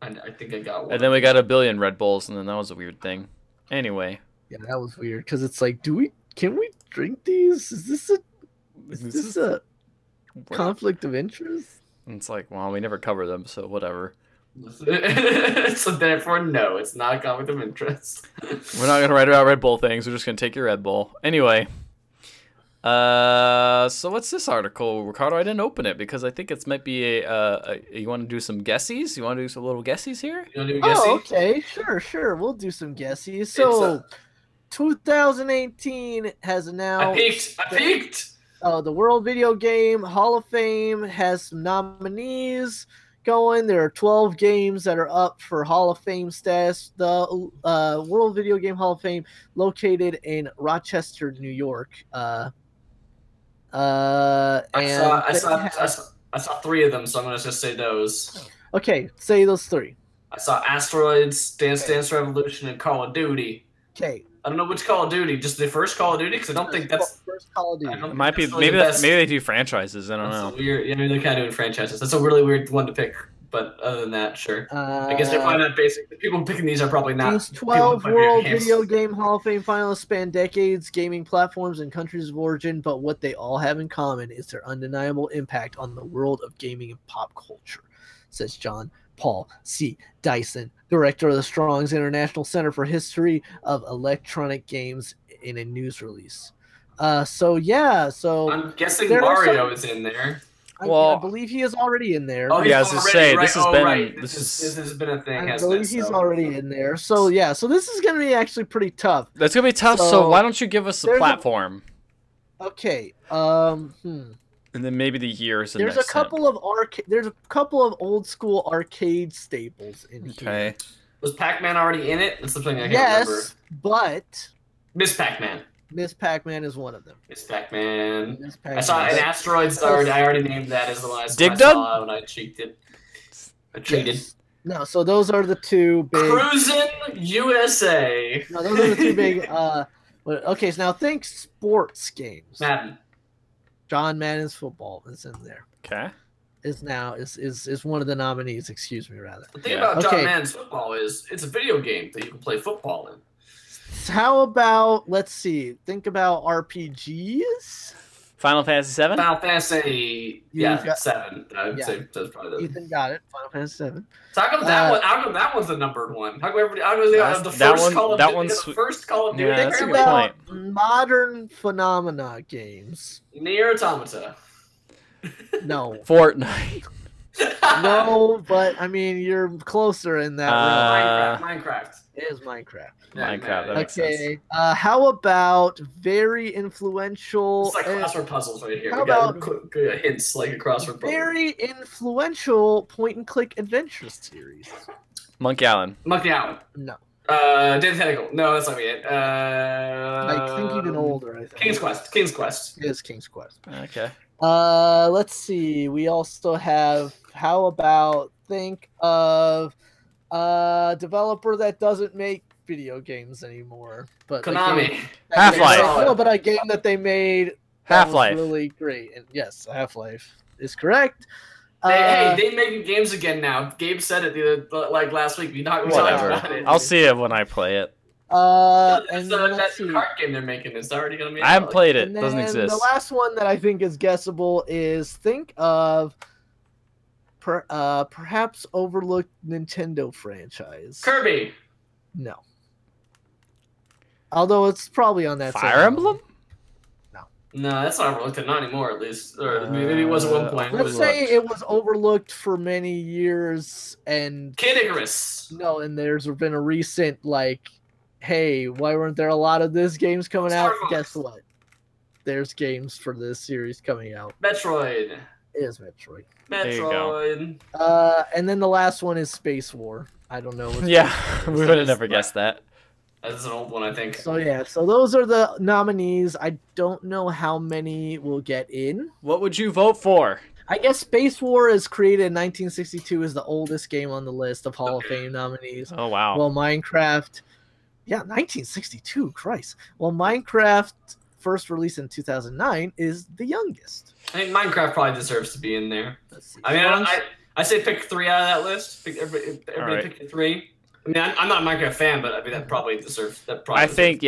And I think I got one. And then we got a billion Red Bulls, and then that was a weird thing. Anyway. Yeah, that was weird. Because it's like, can we drink these? Is this a conflict of interest? It's like, well, we never cover them, so whatever. So therefore, no, it's not a conflict of interest. We're not gonna write about Red Bull things. We're just gonna take your Red Bull. Anyway. So what's this article, Ricardo? I didn't open it because I think it might be you want to do some guesses? You want to do some little guesses here? You want to do a Oh, guessy? okay, sure. We'll do some guesses. So, 2018 has now. I peaked. The World Video Game Hall of Fame has some nominees going. There are 12 games that are up for Hall of Fame status. The World Video Game Hall of Fame, located in Rochester, New York. I saw 3 of them, so I'm gonna just say those. Okay, say those 3. I saw Asteroids, Dance Dance Revolution, and Call of Duty. Okay. I don't know which Call of Duty, just the first Call of Duty, because I don't think that's. First Call of Duty. I don't It think might be that's really the best. maybe they do franchises. I don't That's know. a weird. Yeah, maybe they're kind of doing franchises. That's a really weird one to pick. But other than that, sure. I guess they're probably not basic. The people picking these are probably not. These people 12 who might be World games. Video Game Hall of Fame finalists span decades, gaming platforms, and countries of origin, but what they all have in common is their undeniable impact on the world of gaming and pop culture, says John Paul C. Dyson, director of the Strong's International Center for History of Electronic Games, in a news release. So I'm guessing there are Mario is in there. I Well- believe he is already in there. Oh, Yeah, I he's was gonna already- say, right, this has oh, been- right. this This has been a thing. I hasn't believe it? he's So- already in there. So yeah, so this is going to be actually pretty tough. That's gonna be tough. So, So, why don't you give us the there's a- platform Okay. and then maybe the years? There's a couple of old school arcade staples in here. Okay. Was Pac-Man already in it? That's the thing I can't remember. Yes, but Miss Pac-Man. Miss Pac-Man is one of them. Miss Pac-Man. Miss I saw Pac-Man. an Asteroids. I already named that as the last Dig one I Dug? saw when I cheeked it. I cheated. Yes. No, so those are the two big. Cruisin' USA. No, those are the two big. Okay, so now think sports games. Madden. John Madden's football is in there. Okay. Is one of the nominees. Excuse me, rather. The thing Yeah. about John Okay. Madden's football is it's a video game that you can play football in. How about let's see? Think about RPGs. Final Fantasy 7. Final Fantasy, You've got- 7. I would yeah. say that's probably the. Ethan got it. Final Fantasy 7. So how come that one's the numbered one? How come everybody? How come That's- the that first one- Call of that Duty? one's- The first Call of Duty. Yeah, that's a Think good about point. modern phenomena games. Nier Automata. No, Fortnite. no, but I mean you're closer in that realm. Minecraft. It is Minecraft. Yeah, Minecraft, that makes sense. Okay. How about very influential? It's like crossword puzzles right here. How We got about- hints like a crossword puzzle. Very influential point-and-click adventure series. Monkey Island. Monkey Island. No. Day of the Tentacle. No, that's not me yet. I think even older. I think. King's Quest. King's Quest. It is King's Quest. Okay. Let's see. We also have. How about think of a developer that doesn't make video games anymore, but Konami. Half-Life. No, but a game that they made. Half-Life. Really great. And yes, Half-Life is correct. Hey, they making games again now. Gabe said it like last week. We talked Whatever. about it. I'll see it when I play it. And then that let's see. card game they're making is already gonna be. I haven't played it. And Doesn't then exist. The last one that I think is guessable is think of perhaps overlooked Nintendo franchise. Kirby. No. Although it's probably on that Fire same Emblem? No, that's not overlooked. Not anymore, at least. Or maybe it was at one point. Let's say it was overlooked for many years, and Kid Icarus. no, and there's been a recent like, hey, why weren't there a lot of this games coming out? Star Fox. Guess what? There's games for this series coming out. Metroid. It is Metroid. you go. Metroid. And then the last one is Space War. I don't know. What Yeah, Space War we is. would have never guessed that. That's an old one, I think. So yeah, so those are the nominees. I don't know how many will get in. What would you vote for? I guess Space War is created in 1962 is the oldest game on the list of Hall of Fame nominees. Oh, wow. Well, Minecraft, yeah, 1962, Christ. Well, Minecraft, first released in 2009, is the youngest. I think Minecraft probably deserves to be in there. Let's see. I mean, I say pick 3 out of that list. Everybody Alright. pick your 3. I mean, I'm not a Minecraft fan, but I mean that probably deserves. I think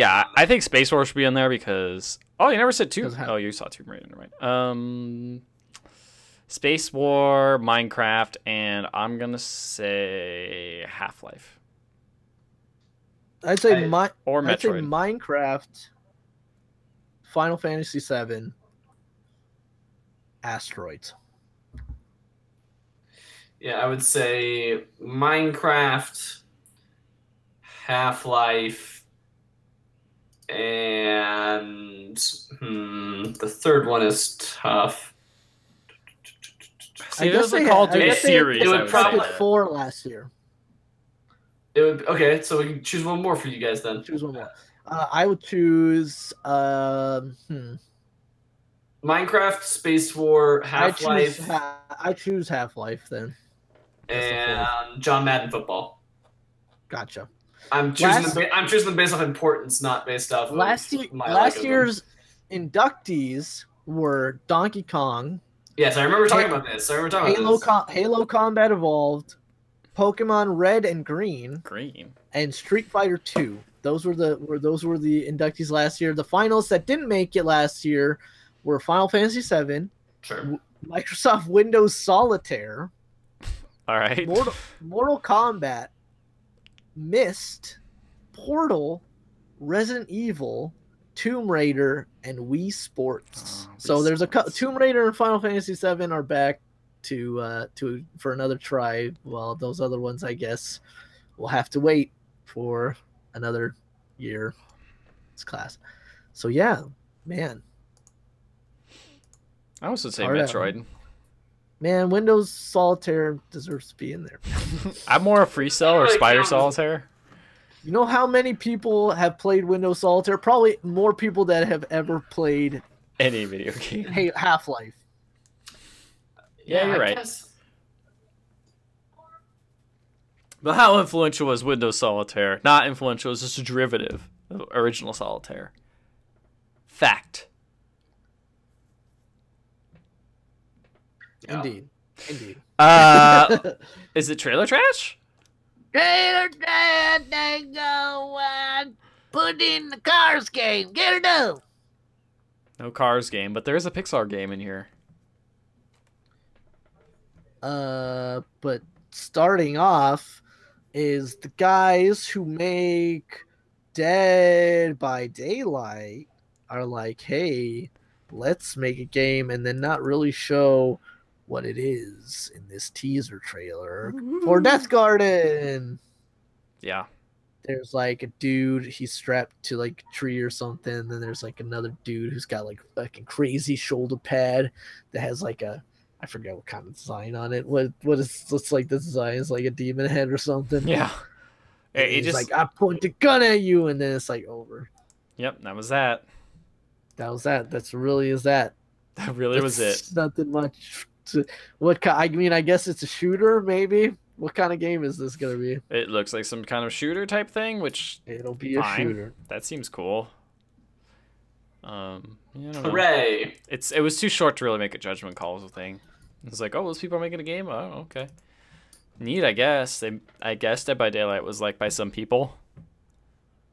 Space War should be in there because you never said Tomb. Doesn't have- Oh, you saw Tomb Raider, right? Space War, Minecraft, and I'm gonna say Half-Life I'd say or I'd say Metroid. Minecraft, Final Fantasy VII, Asteroids. Yeah, I would say Minecraft, Half-Life, and the third one is tough. See, those are Call of Duty series. it would I would probably- say. Picked 4 last year. It would okay, so we can choose one more for you guys then. Choose one more. I would choose. Minecraft, Space War, Half-Life, I choose Half-Life then. and John Madden Football. Gotcha. I'm choosing them based off importance, not based off of Last like of them. year's inductees were Donkey Kong, Yes, I remember talking about this. Halo Combat Evolved, Pokemon Red and Green, Green. and Street Fighter 2. Those were the inductees last year. The finals that didn't make it last year were Final Fantasy VII, Sure. Microsoft Windows Solitaire, All right. Mortal Kombat, Myst, Portal, Resident Evil, Tomb Raider, and Wii Sports. Oh, Wii So there's Sports. Tomb Raider and Final Fantasy VII are back to for another try. Well, those other ones, I guess, we'll have to wait for another year. It's class. So yeah, man, I also say Hard out. Metroid. man, Windows Solitaire deserves to be in there. I'm more a Free Cell or Really Spider counts. Solitaire. You know how many people have played Windows Solitaire? Probably more people that have ever played Any video game. Half-Life. Yeah, you're I right. guess. But how influential was Windows Solitaire? Not influential, it's just a derivative of original Solitaire. Fact. Yeah. Indeed. Is it trailer trash? Trailer trash, they go on. Put in the Cars game. Get it done. No Cars game, but there is a Pixar game in here. But starting off is the guys who make Dead by Daylight are like, hey, let's make a game and then not really show what it is in this teaser trailer for Death Garden. Yeah. There's like a dude, he's strapped to like a tree or something. Then there's like another dude who's got like fucking crazy shoulder pad that has like I forget what kind of design on it. What is looks like the design is like a demon head or something. Yeah. It He's just, like, I point a gun at you, and then it's like over. yep, that was that. That was that. That's really is that. That really was it. That's nothing much. I mean, I guess it's a shooter, maybe. What kind of game is this gonna be? It looks like some kind of shooter type thing, which It'll be fine. a shooter. That seems cool. Yeah, I don't know. Hooray! It was too short to really make a judgment call as a thing. It's like, oh, those people are making a game. Oh, okay. Neat, I guess. I guess Dead by Daylight was liked by some people.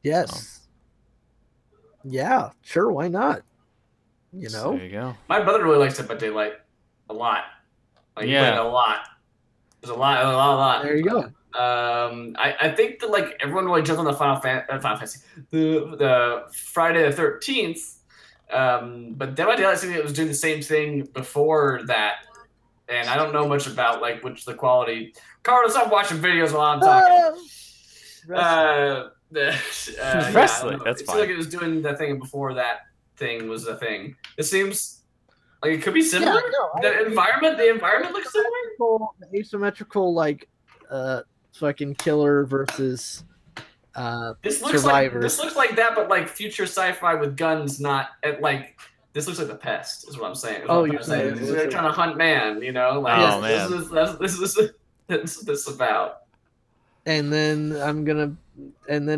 Yes. Yeah, sure. Why not? You So know. there you go. My brother really likes Dead by Daylight a lot. Like, he Yeah. played a lot. There's a lot. There you go. I think that like everyone really jumped on the Final Fantasy, the Friday the 13th. But Dead by Daylight seemed it was doing the same thing before that, and I don't know much about like which the quality. Carlos, stop watching videos while I'm talking. Wrestling, Yeah, that's it seemed fine. like it was doing the thing before that thing was the thing. It seems like it could be Yeah, similar. no, The environment looks similar. Asymmetrical, like fucking killer versus This looks survivors. like that, but like future sci-fi with guns. Not at like this looks like the pest. Is what I'm saying. Oh, you're saying they're trying to hunt man. You know, like Oh, this is about. And then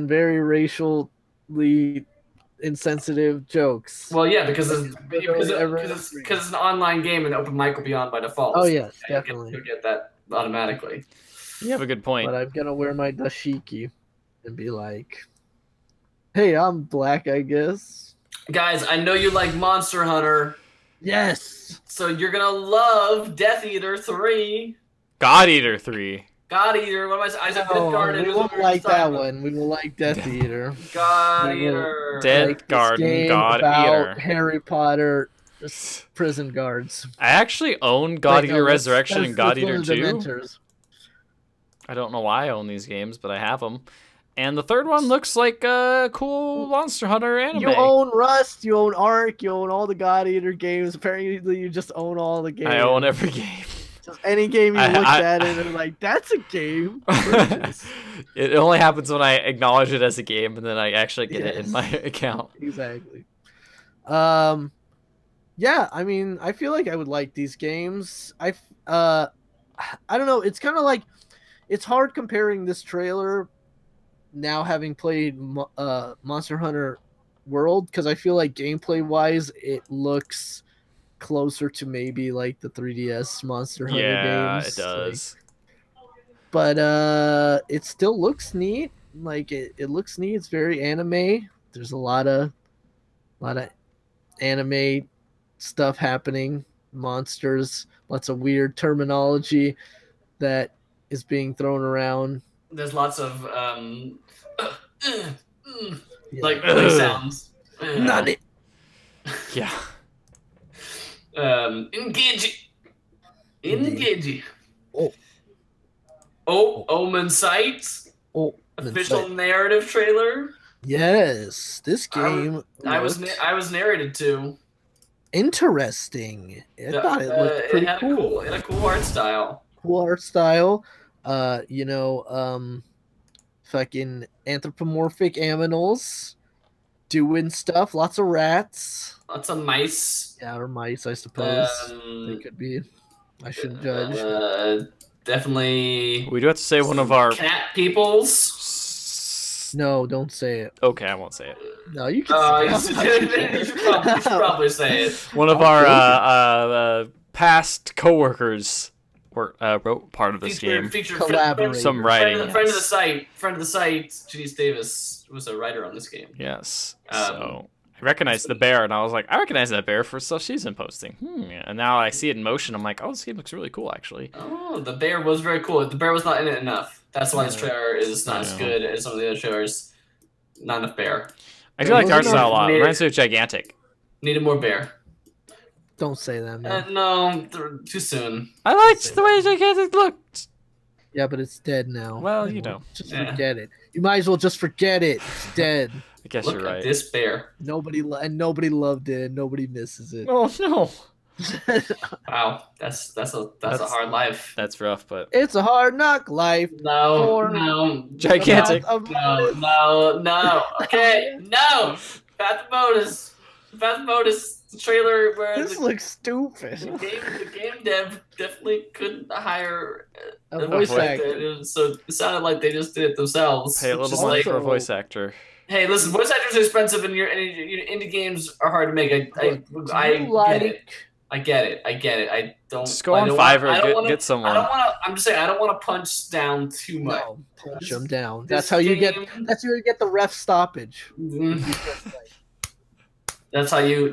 very racially insensitive jokes. Well, yeah, because it's an online game and open mic will be on by default. Oh yes, And definitely. you'll get that automatically. You have a good point. But I'm gonna wear my dashiki and be like, "Hey, I'm black, I guess." Guys, I know you like Monster Hunter, Yes. so you're gonna love Death Eater 3. God Eater 3. God Eater, what am I saying? I said Oh, Death Garden. we who's the won't first like that time? one. We will like Death Eater. God We will- Eater. Dead Like this Garden, game God about Eater. Harry Potter prison guards. I actually own God Wait, no, Eater that's- Resurrection and that's God one Eater of the 2. Dementors. I don't know why I own these games, but I have them. And the third one looks like a cool Monster Hunter anime. You own Rust, you own Ark, you own all the God Eater games. Apparently, you just own all the games. I own every game. Just any game you I- looked I- at it and like, that's a game. Purchase. It only happens when I acknowledge it as a game, and then I actually get it in Yes. my account. Exactly. Yeah, I mean, I feel like I would like these games. I don't know. It's kind of like it's hard comparing this trailer now having played Monster Hunter World because I feel like gameplay wise it looks closer to maybe like the 3DS Monster Hunter Yeah, games. it does. But it still looks neat. Like it looks neat. It's very anime. There's a lot of anime stuff happening. Monsters, lots of weird terminology that is being thrown around. There's lots of Yeah. like sounds. Nani? Yeah. Engage. Oh. Omen Sights. Oh, Official narrative trailer. yes, this game. I was looked narrated to. interesting. I thought it looked pretty cool. It had a cool art style. Cool art style. Fucking anthropomorphic aminals doing stuff. Lots of rats. Lots of mice. Yeah, or mice, I suppose. They could be. I shouldn't judge. Definitely. We do have to say one of our. Cat peoples. No, don't say it. Okay, I won't say it. No, you can say it. You should probably say it. One of our past coworkers wrote part of this game. Collaborate. Some writing. Friend of the site, Janice Davis was a writer on this game. Yes. So I recognized the bear, and I was like, I recognize that bear for stuff she's been posting. And now I see it in motion. I'm like, oh, this game looks really cool, actually. Oh, the bear was very cool. The bear was not in it enough. That's why this trailer is not as good as some of the other trailers. Not enough bear. I do like the art style a lot. It reminds me of Gigantic. Needed more bear. Don't say that, man. No, too soon. I liked the way Gigantic looked. Yeah, but it's dead now. Well, you know. Just forget it. You might as well just forget it. It's dead. I guess Look you're right. at this bear. Nobody loved it. Nobody misses it. Oh, no. Wow, that's a hard life. That's rough, but It's a hard knock life. No, For no, gigantic. no. Okay, no. Path of Modus. Path of Modus. The trailer where This looks stupid. the game dev definitely couldn't hire A voice actor, so it sounded like they just did it themselves. pay a little Just money like, for a voice actor. hey, listen, voice actors are expensive, and indie games are hard to make. I get it. I don't. Just go I on don't Fiverr wanna- I don't and wanna- get someone. I don't want to. I'm just saying. I don't want to punch down too much. No, punch them down. This That's how you get. game- That's how you get the ref stoppage. That's how you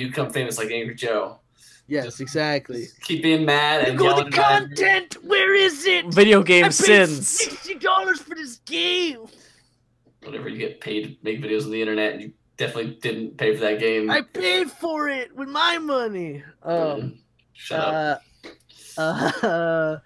become famous, like Angry Joe. Yes, exactly. Keep being mad and Go yelling the about content. Where is it? Video I game paid sins. $60 for this game. whatever you get paid to make videos on the internet, and you definitely didn't pay for that game. I paid for it with my money. Shut up.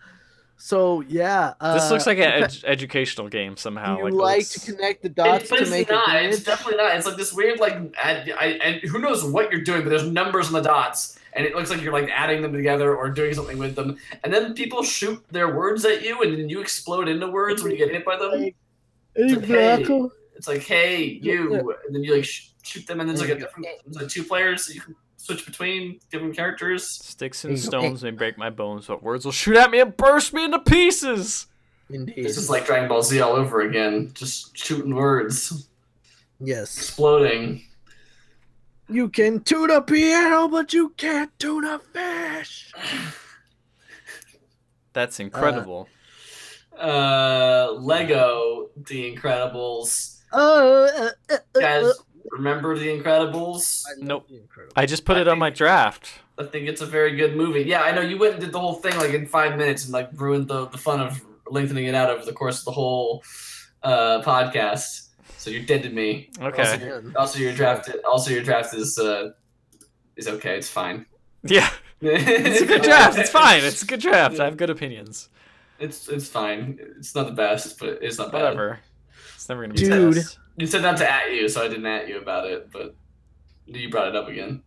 So yeah. This looks like an educational game somehow. Do you it like looks- to connect the dots But to it's make not. it? It's definitely not. It's like this weird, like, and who knows what you're doing, but there's numbers on the dots, and it looks like you're like adding them together or doing something with them, and then people shoot their words at you, and then you explode into words when you get hit by them. Hey, It's like, hey, Blanco. it's like, hey, you, and then you like shoot them, and then there's like Hey. like two players that you can switch between different characters. Sticks Hey, and hey. stones may break my bones, but words will shoot at me and burst me into pieces. Indeed. This is like Dragon Ball Z all over again, just shooting words, Yes. exploding. You can tune a piano, but you can't tune a fish. That's incredible. Lego The Incredibles. Guys, remember The Incredibles? Nope. Incredible. I just put it on my draft. I think it's a very good movie. Yeah, I know you went and did the whole thing like in 5 minutes and like ruined the fun of lengthening it out over the course of the whole podcast. So you're dead to me. Okay. Also, your draft is okay. It's fine. Yeah. It's a good draft. It's fine. It's a good draft. I have good opinions. It's fine. It's not the best, but it's not bad. Whatever. It's never gonna be Dude. the best. You said not to at you, so I didn't at you about it, but you brought it up again.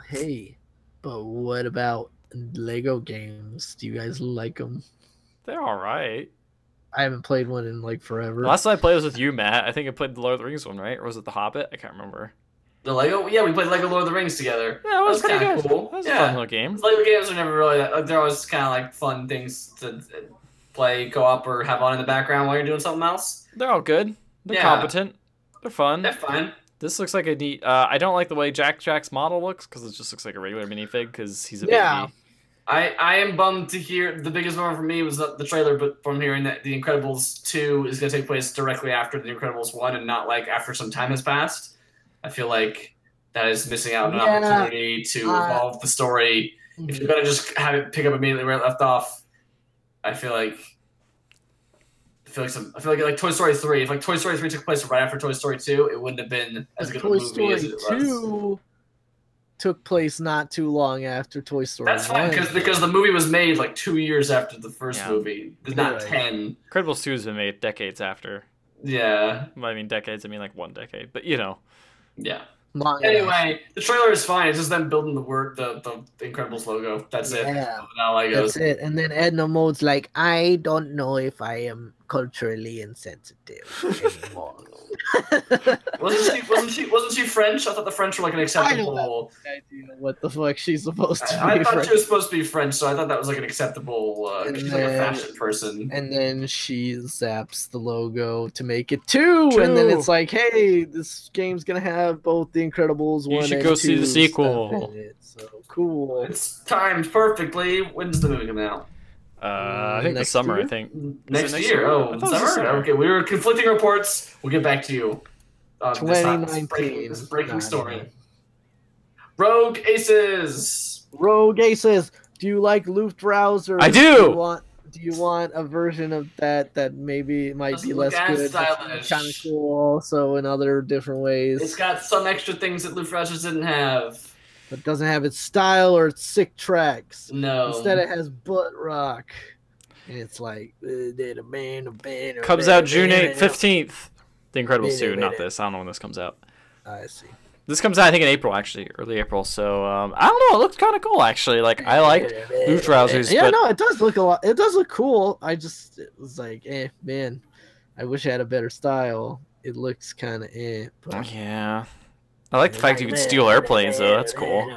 Hey, but what about Lego games? Do you guys like them? They're all right. I haven't played one in like forever. Last time I played was with you, Matt. I think I played the Lord of the Rings one, right? Or was it the Hobbit? I can't remember. The Lego? Yeah, we played Lego Lord of the Rings together. Yeah, it was pretty kinda good. cool. That was a Yeah. fun little game. Lego games are never really that. Like, they're always kind of like fun things to play co-op or have on in the background while you're doing something else. They're all good. They're Yeah. competent. They're fun. They're fine. This looks like a neat. I don't like the way Jack's model looks because it just looks like a regular minifig because he's a Yeah. baby. I am bummed to hear the biggest moment for me was the trailer, but from hearing that The Incredibles 2 is going to take place directly after The Incredibles 1 and not like after some time has passed, I feel like that is missing out on an Yeah. opportunity to evolve the story. If you're going to just have it pick up immediately where it left off, I feel like Toy Story 3. If like Toy Story 3 took place right after Toy Story 2, it wouldn't have been as good Toy of a movie as Story it was. 2 took place not too long after Toy Story That's fine 1. because the movie was made like 2 years after the first Yeah. movie, not Right. 10. Incredibles 2 has been made decades after. Yeah, Well, I mean decades. I mean like 1 decade. But you know. yeah. Long enough. Anyway, the trailer is fine. It's just them building the Incredibles logo. That's it. Yeah. Now Legos. That's it. And then Edna Mode's like, I don't know if I am culturally insensitive anymore. Wasn't she French? I thought the French were like an acceptable. idea what the fuck she's supposed to I be. thought French. she was supposed to be French, so I thought that was like an acceptable. And She's like a then- fashion person. And then she zaps the logo to make it 2, and then Two. it's like, hey, this game's gonna have both the Incredibles 1 should and go see the 2 sequel. stuff in it. So cool. It's timed perfectly. When's the movie coming out? I think the Next summer. year? I think. Next next year. year? Oh, I thought it was this summer. summer. Okay, we were conflicting reports. We'll get back to you. This 2019. This breaking Nah, story. nah. Rogue Aces. Rogue Aces, do you like Luftrausers? I do! Do you want a version of that maybe might Doesn't be look less as good, stylish. kind of cool also in other different ways, It's got some extra things that Luftrausers didn't have. but doesn't have its style or its sick tracks. No. Instead, it has butt rock. And it's like, did a man, Comes out June 15th. The Incredibles 2, not this. I don't know when this comes out. I see. This comes out, I think, in April, actually, early April. So I don't know. It looks kind of cool, actually. Like I liked Luftrausers. Yeah, but... no, it does look a lot. It does look cool. It was like, man, I wish I had a better style. It looks kind of but... Yeah, I like the fact you can steal airplanes, though. That's cool.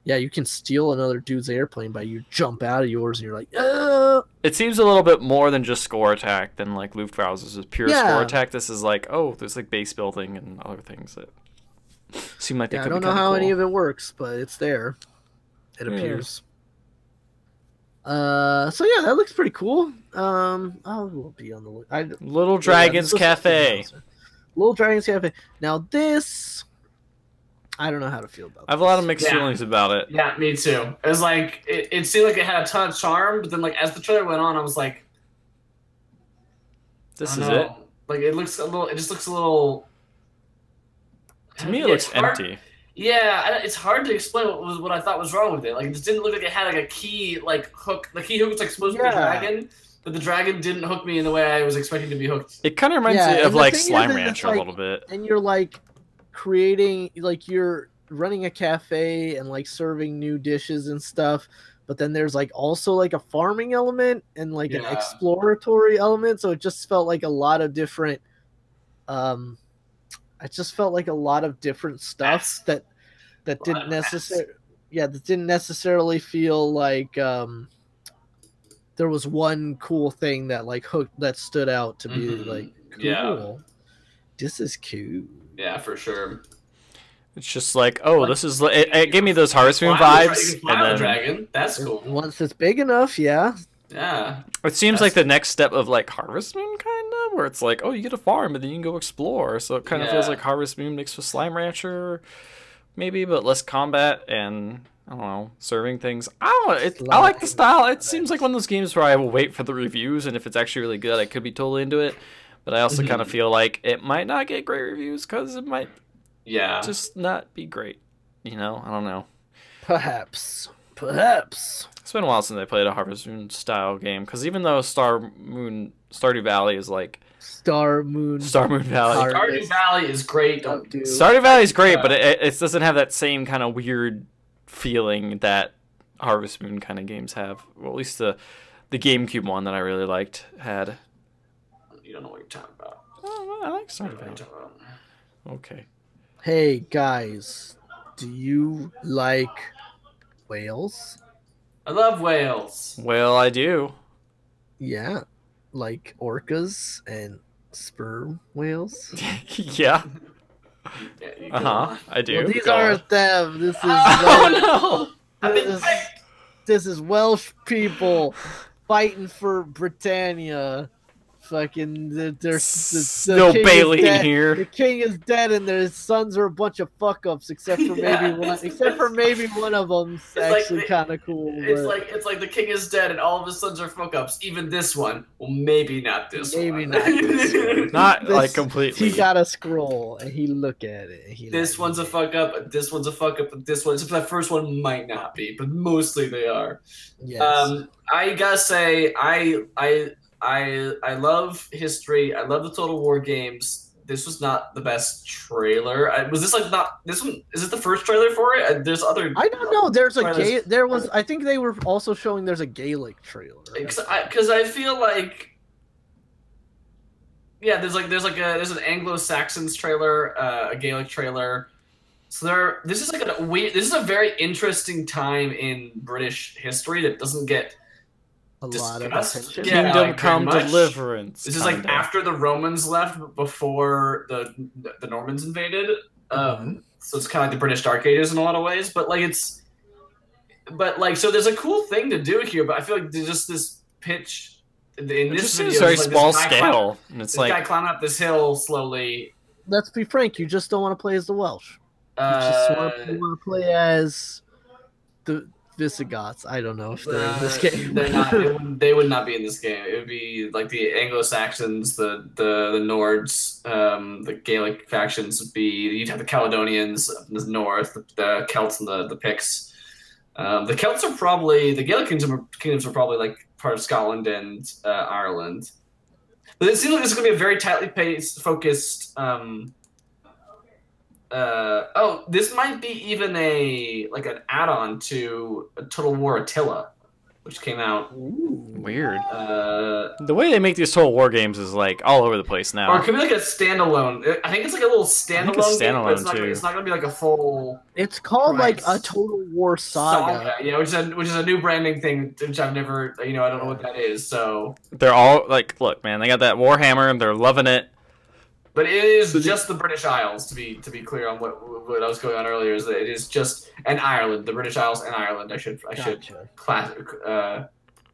Yeah, you can steal another dude's airplane by you jump out of yours and you're like, It seems a little bit more than just score attack than like Luftrausers is pure score attack. This is like, oh, there's like base building and other things that seem like they could be I don't know how cool. any of it works, but it's there. It appears. So yeah, that looks pretty cool. We'll be on the Little Dragons Cafe. Little Dragons Cafe. Now this, I don't know how to feel about. I have a lot of mixed feelings about it. Yeah, me too. It was like it seemed like it had a ton of charm, but then like as the trailer went on, I was like, "This is it." Like it looks a little. It just looks a little. To me, it looks empty. Yeah, it's hard to explain what I thought was wrong with it. Like it just didn't look like it had like a key like hook. The key hook was like supposed to be a dragon, but the dragon didn't hook me in the way I was expecting to be hooked. It kind of reminds me of like Slime Rancher a little bit. And you're like creating, like you're running a cafe and like serving new dishes and stuff, but then there's like also like a farming element and like an exploratory element. So it just felt like a lot of different. I just felt like a lot of different stuff that didn't necessarily feel like there was one cool thing that like that stood out to be like cool. Yeah. This is cool. Yeah, for sure. It's just like, oh, this is it gave me those Harvest Moon vibes. And then dragon. That's cool. Once it's big enough, yeah. Yeah. It seems like the next step of like Harvest Moon, kind of, where it's like, oh, you get a farm, and then you can go explore. So it kind of feels like Harvest Moon mixed with Slime Rancher, maybe, but less combat and I don't know, serving things. I don't know. I like the style. It seems like one of those games where I will wait for the reviews, and if it's actually really good, I could be totally into it. But I also kind of feel like it might not get great reviews because it might, just not be great. You know, I don't know. Perhaps. It's been a while since I played a Harvest Moon style game, because even though Stardew Valley is like Stardew Moon Valley. Stardew Valley is great. Stardew Valley is great, but it doesn't have that same kind of weird feeling that Harvest Moon kind of games have. Well, at least the GameCube one that I really liked had. You don't know what you're talking about. Oh, I like Stardew Valley. Okay. Hey guys, do you like whales? I love whales. Well, I do. Yeah, like orcas and sperm whales. Yeah. I do. Well, these aren't them. This is this is Welsh people fighting for Britannia. Fucking, there's no Bailey in here. The king is dead, and their sons are a bunch of fuck ups, except for maybe one. Except for maybe one of them's actually kind of cool. It's like the king is dead, and all of his sons are fuck ups. Even this one, well, maybe not this one. Maybe not this one. Not like completely. He got a scroll, and he look at it. And this one's a fuck up. This one's a fuck up. This one, except that first one might not be, but mostly they are. Yes. I gotta say, I love history. I love the Total War games. This was not the best trailer. Was this like not this one? Is it the first trailer for it? There's other. I don't know. There's a there was. I think they were also showing. There's a Gaelic trailer. Because I feel like. Yeah, there's an Anglo-Saxons trailer, a Gaelic trailer. So this is like this is a very interesting time in British history that doesn't get. A lot of attention. Kingdom Come Deliverance. This is like after the Romans left, before the Normans invaded. So it's kind of like the British Dark Ages in a lot of ways. But so there's a cool thing to do here. But I feel like there's just this pitch in this video. It's very small scale, and it's like guy climbing up this hill slowly. Let's be frank. You just don't want to play as the Welsh. You just want to play as the Visigoths. I don't know if they're in this game. They're not. They would not be in this game. It would be like the Anglo-Saxons, the Nords, the Gaelic factions would be. You'd have the Caledonians in the north, the Celts and the Picts. The Celts are probably the Gaelic kingdoms are probably like part of Scotland and Ireland. But it seems like this is going to be a very tightly focused Oh, this might be even an add-on to Total War Attila, which came out. Weird. Uh, The way they make these Total War games is like all over the place now. or it could be like a standalone. I think it's like a little standalone, game, but standalone, too. It's not gonna be like a full It's called like a Christ. Total War Saga. Yeah, which is a new branding thing, which I've never, I don't know what that is. So, They're all like, look, man, they got that Warhammer and they're loving it. but it is just the British Isles. To be clear on what I was going on earlier, is that it is just Ireland, the British Isles and Ireland. I should Gotcha.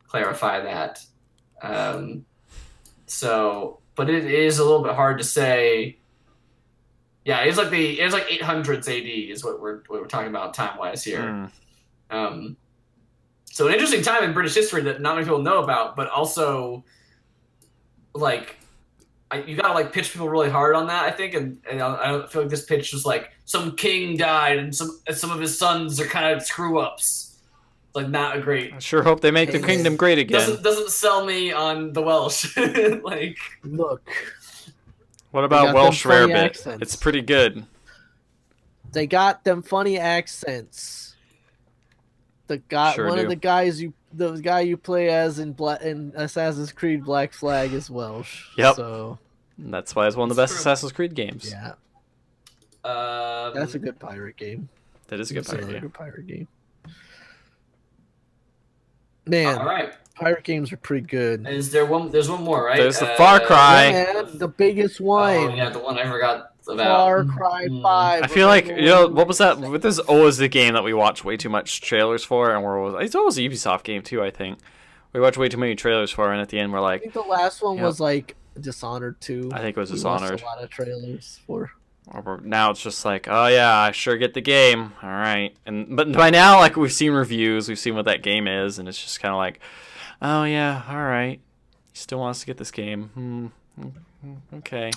clarify that. But it is a little bit hard to say. Yeah, it's like 800s AD is what we're talking about time wise here. So an interesting time in British history that not many people know about, but also like you gotta like pitch people really hard on that, I think, and I don't feel like this pitch was like some king died and some of his sons are kind of screw ups. Like not a great. I sure hope they make the kingdom great again. Doesn't sell me on the Welsh. Like Look, What about got Welsh them funny Rarebit? accents. It's pretty good. they got them funny accents. One of the guy you play as in Assassin's Creed Black Flag is Welsh. Yep. So That's why it's one of the best True. Assassin's Creed games. yeah, that's a good pirate game. That is a good That's another pirate game. good pirate game. Man, all right. pirate games are pretty good. Is there one? There's one more, right? There's the Far Cry. Yeah, man, the biggest one. Oh yeah, the one I forgot about. Far Cry 5. I feel like, what was that? This is always the game that we watch way too much trailers for, and it's always a Ubisoft game too, I think. We watch way too many trailers for, and at the end we're I like, think the last one Yep. was like Dishonored 2. I think it was We watched Dishonored. a lot of trailers for. Now it's just like, oh yeah, I sure get the game. All right, but by now, like we've seen reviews, we've seen what that game is, and it's just kind of like, oh yeah, all right, he still wants to get this game. Okay.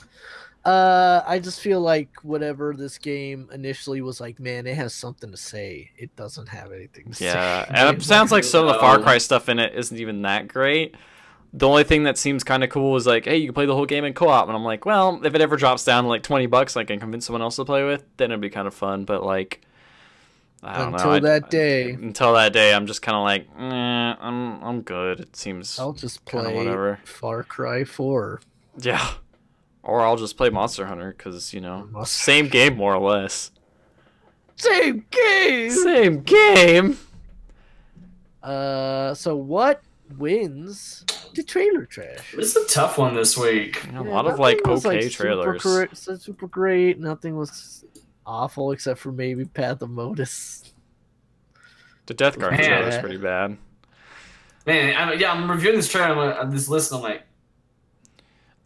I just feel like whatever this game initially was like, man, it has something to say. It doesn't have anything to Yeah, say. and it sounds like some of the Far Cry stuff in it isn't even that great. The only thing that seems kind of cool is like, hey, you can play the whole game in co-op, and I'm like, well, if it ever drops down to like $20, I can convince someone else to play with, then it'd be kind of fun. But like, I don't know. Until that day. Until that day, I'm just kind of like, I'm good. It seems I'll just kinda play whatever. Far Cry 4. Yeah, or I'll just play Monster Hunter because Monster- same game more or less. Same game. Same game. So what wins the trailer trash? This is a tough one this week. A lot of like nothing was, okay like, trailers. super great. Nothing was awful except for maybe Path of Modus. The Death Guard Man. trailer's pretty bad. Man, I'm reviewing this trailer on this list, and I'm like,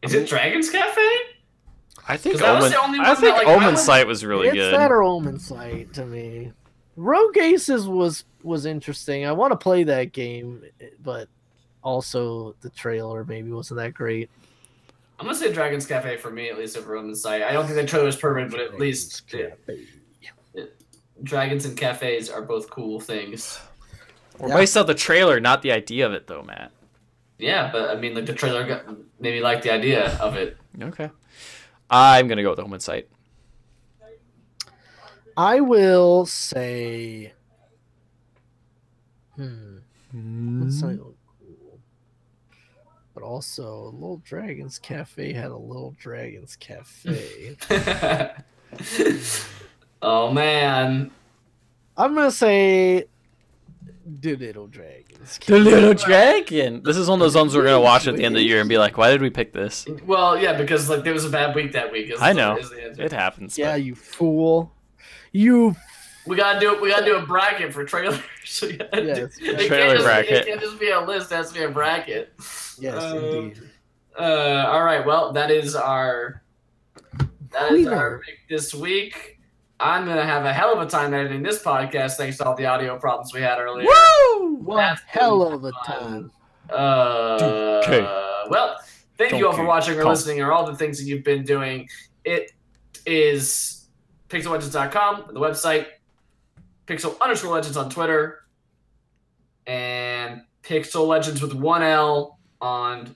is it Dragon's Cafe? I think 'Cause that was Omen. the only I one think that, like, I Omen went- Sight was really It's good. that or Omen Sight to me. Rogue Aces was interesting. I want to play that game, but also the trailer maybe wasn't that great. I'm gonna say Dragon's Cafe for me, at least over Roman Sight. I don't think the trailer was perfect, but at least dragons and cafes are both cool things. We're Yeah. based off the trailer, not the idea of it, though, Matt. Yeah, but I mean, like the trailer maybe like the idea of it. Okay. I'm gonna go with Omen Sight. I will say, Omen Sight looked cool, but also Little Dragons Cafe had a Little Dragons Cafe. Oh man. I'm gonna say the Little Dragons. The Little Dragon. This is one of those ones we're gonna watch at the end of the year and be like, "Why did we pick this?" Well, yeah, because like there was a bad week that week. I know is the answer. it happens. Yeah, but- you fool. You. We gotta do a bracket for trailers. We gotta Yes, do- it trailer can't just, bracket. It can't just be a list. It has to be a bracket. Yes, indeed. All right. Well, that is our Winner. pick this week. I'm gonna have a hell of a time editing this podcast thanks to all the audio problems we had earlier. Woo! One That's hell gonna of be a fun. time. Well, thank you all for Donkey watching or Kong. listening or all the things that you've been doing. It is pixellegends.com, the website, pixel_legends on Twitter, and Pixel Legends with 1L on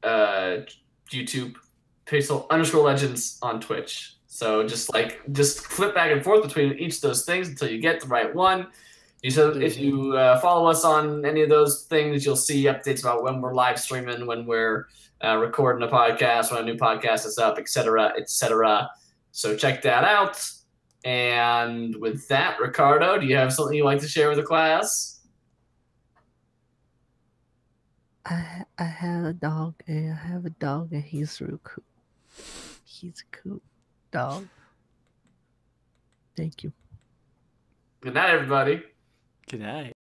YouTube, Pixel_legends on Twitch. So just flip back and forth between each of those things until you get the right one. If you follow us on any of those things, you'll see updates about when we're live streaming, when we're recording a podcast, when a new podcast is up, etc., etc. So check that out. And with that, Ricardo, do you have something you'd like to share with the class? I have a dog, and he's real cool. He's a cool dog. Thank you. Good night, everybody. Good night.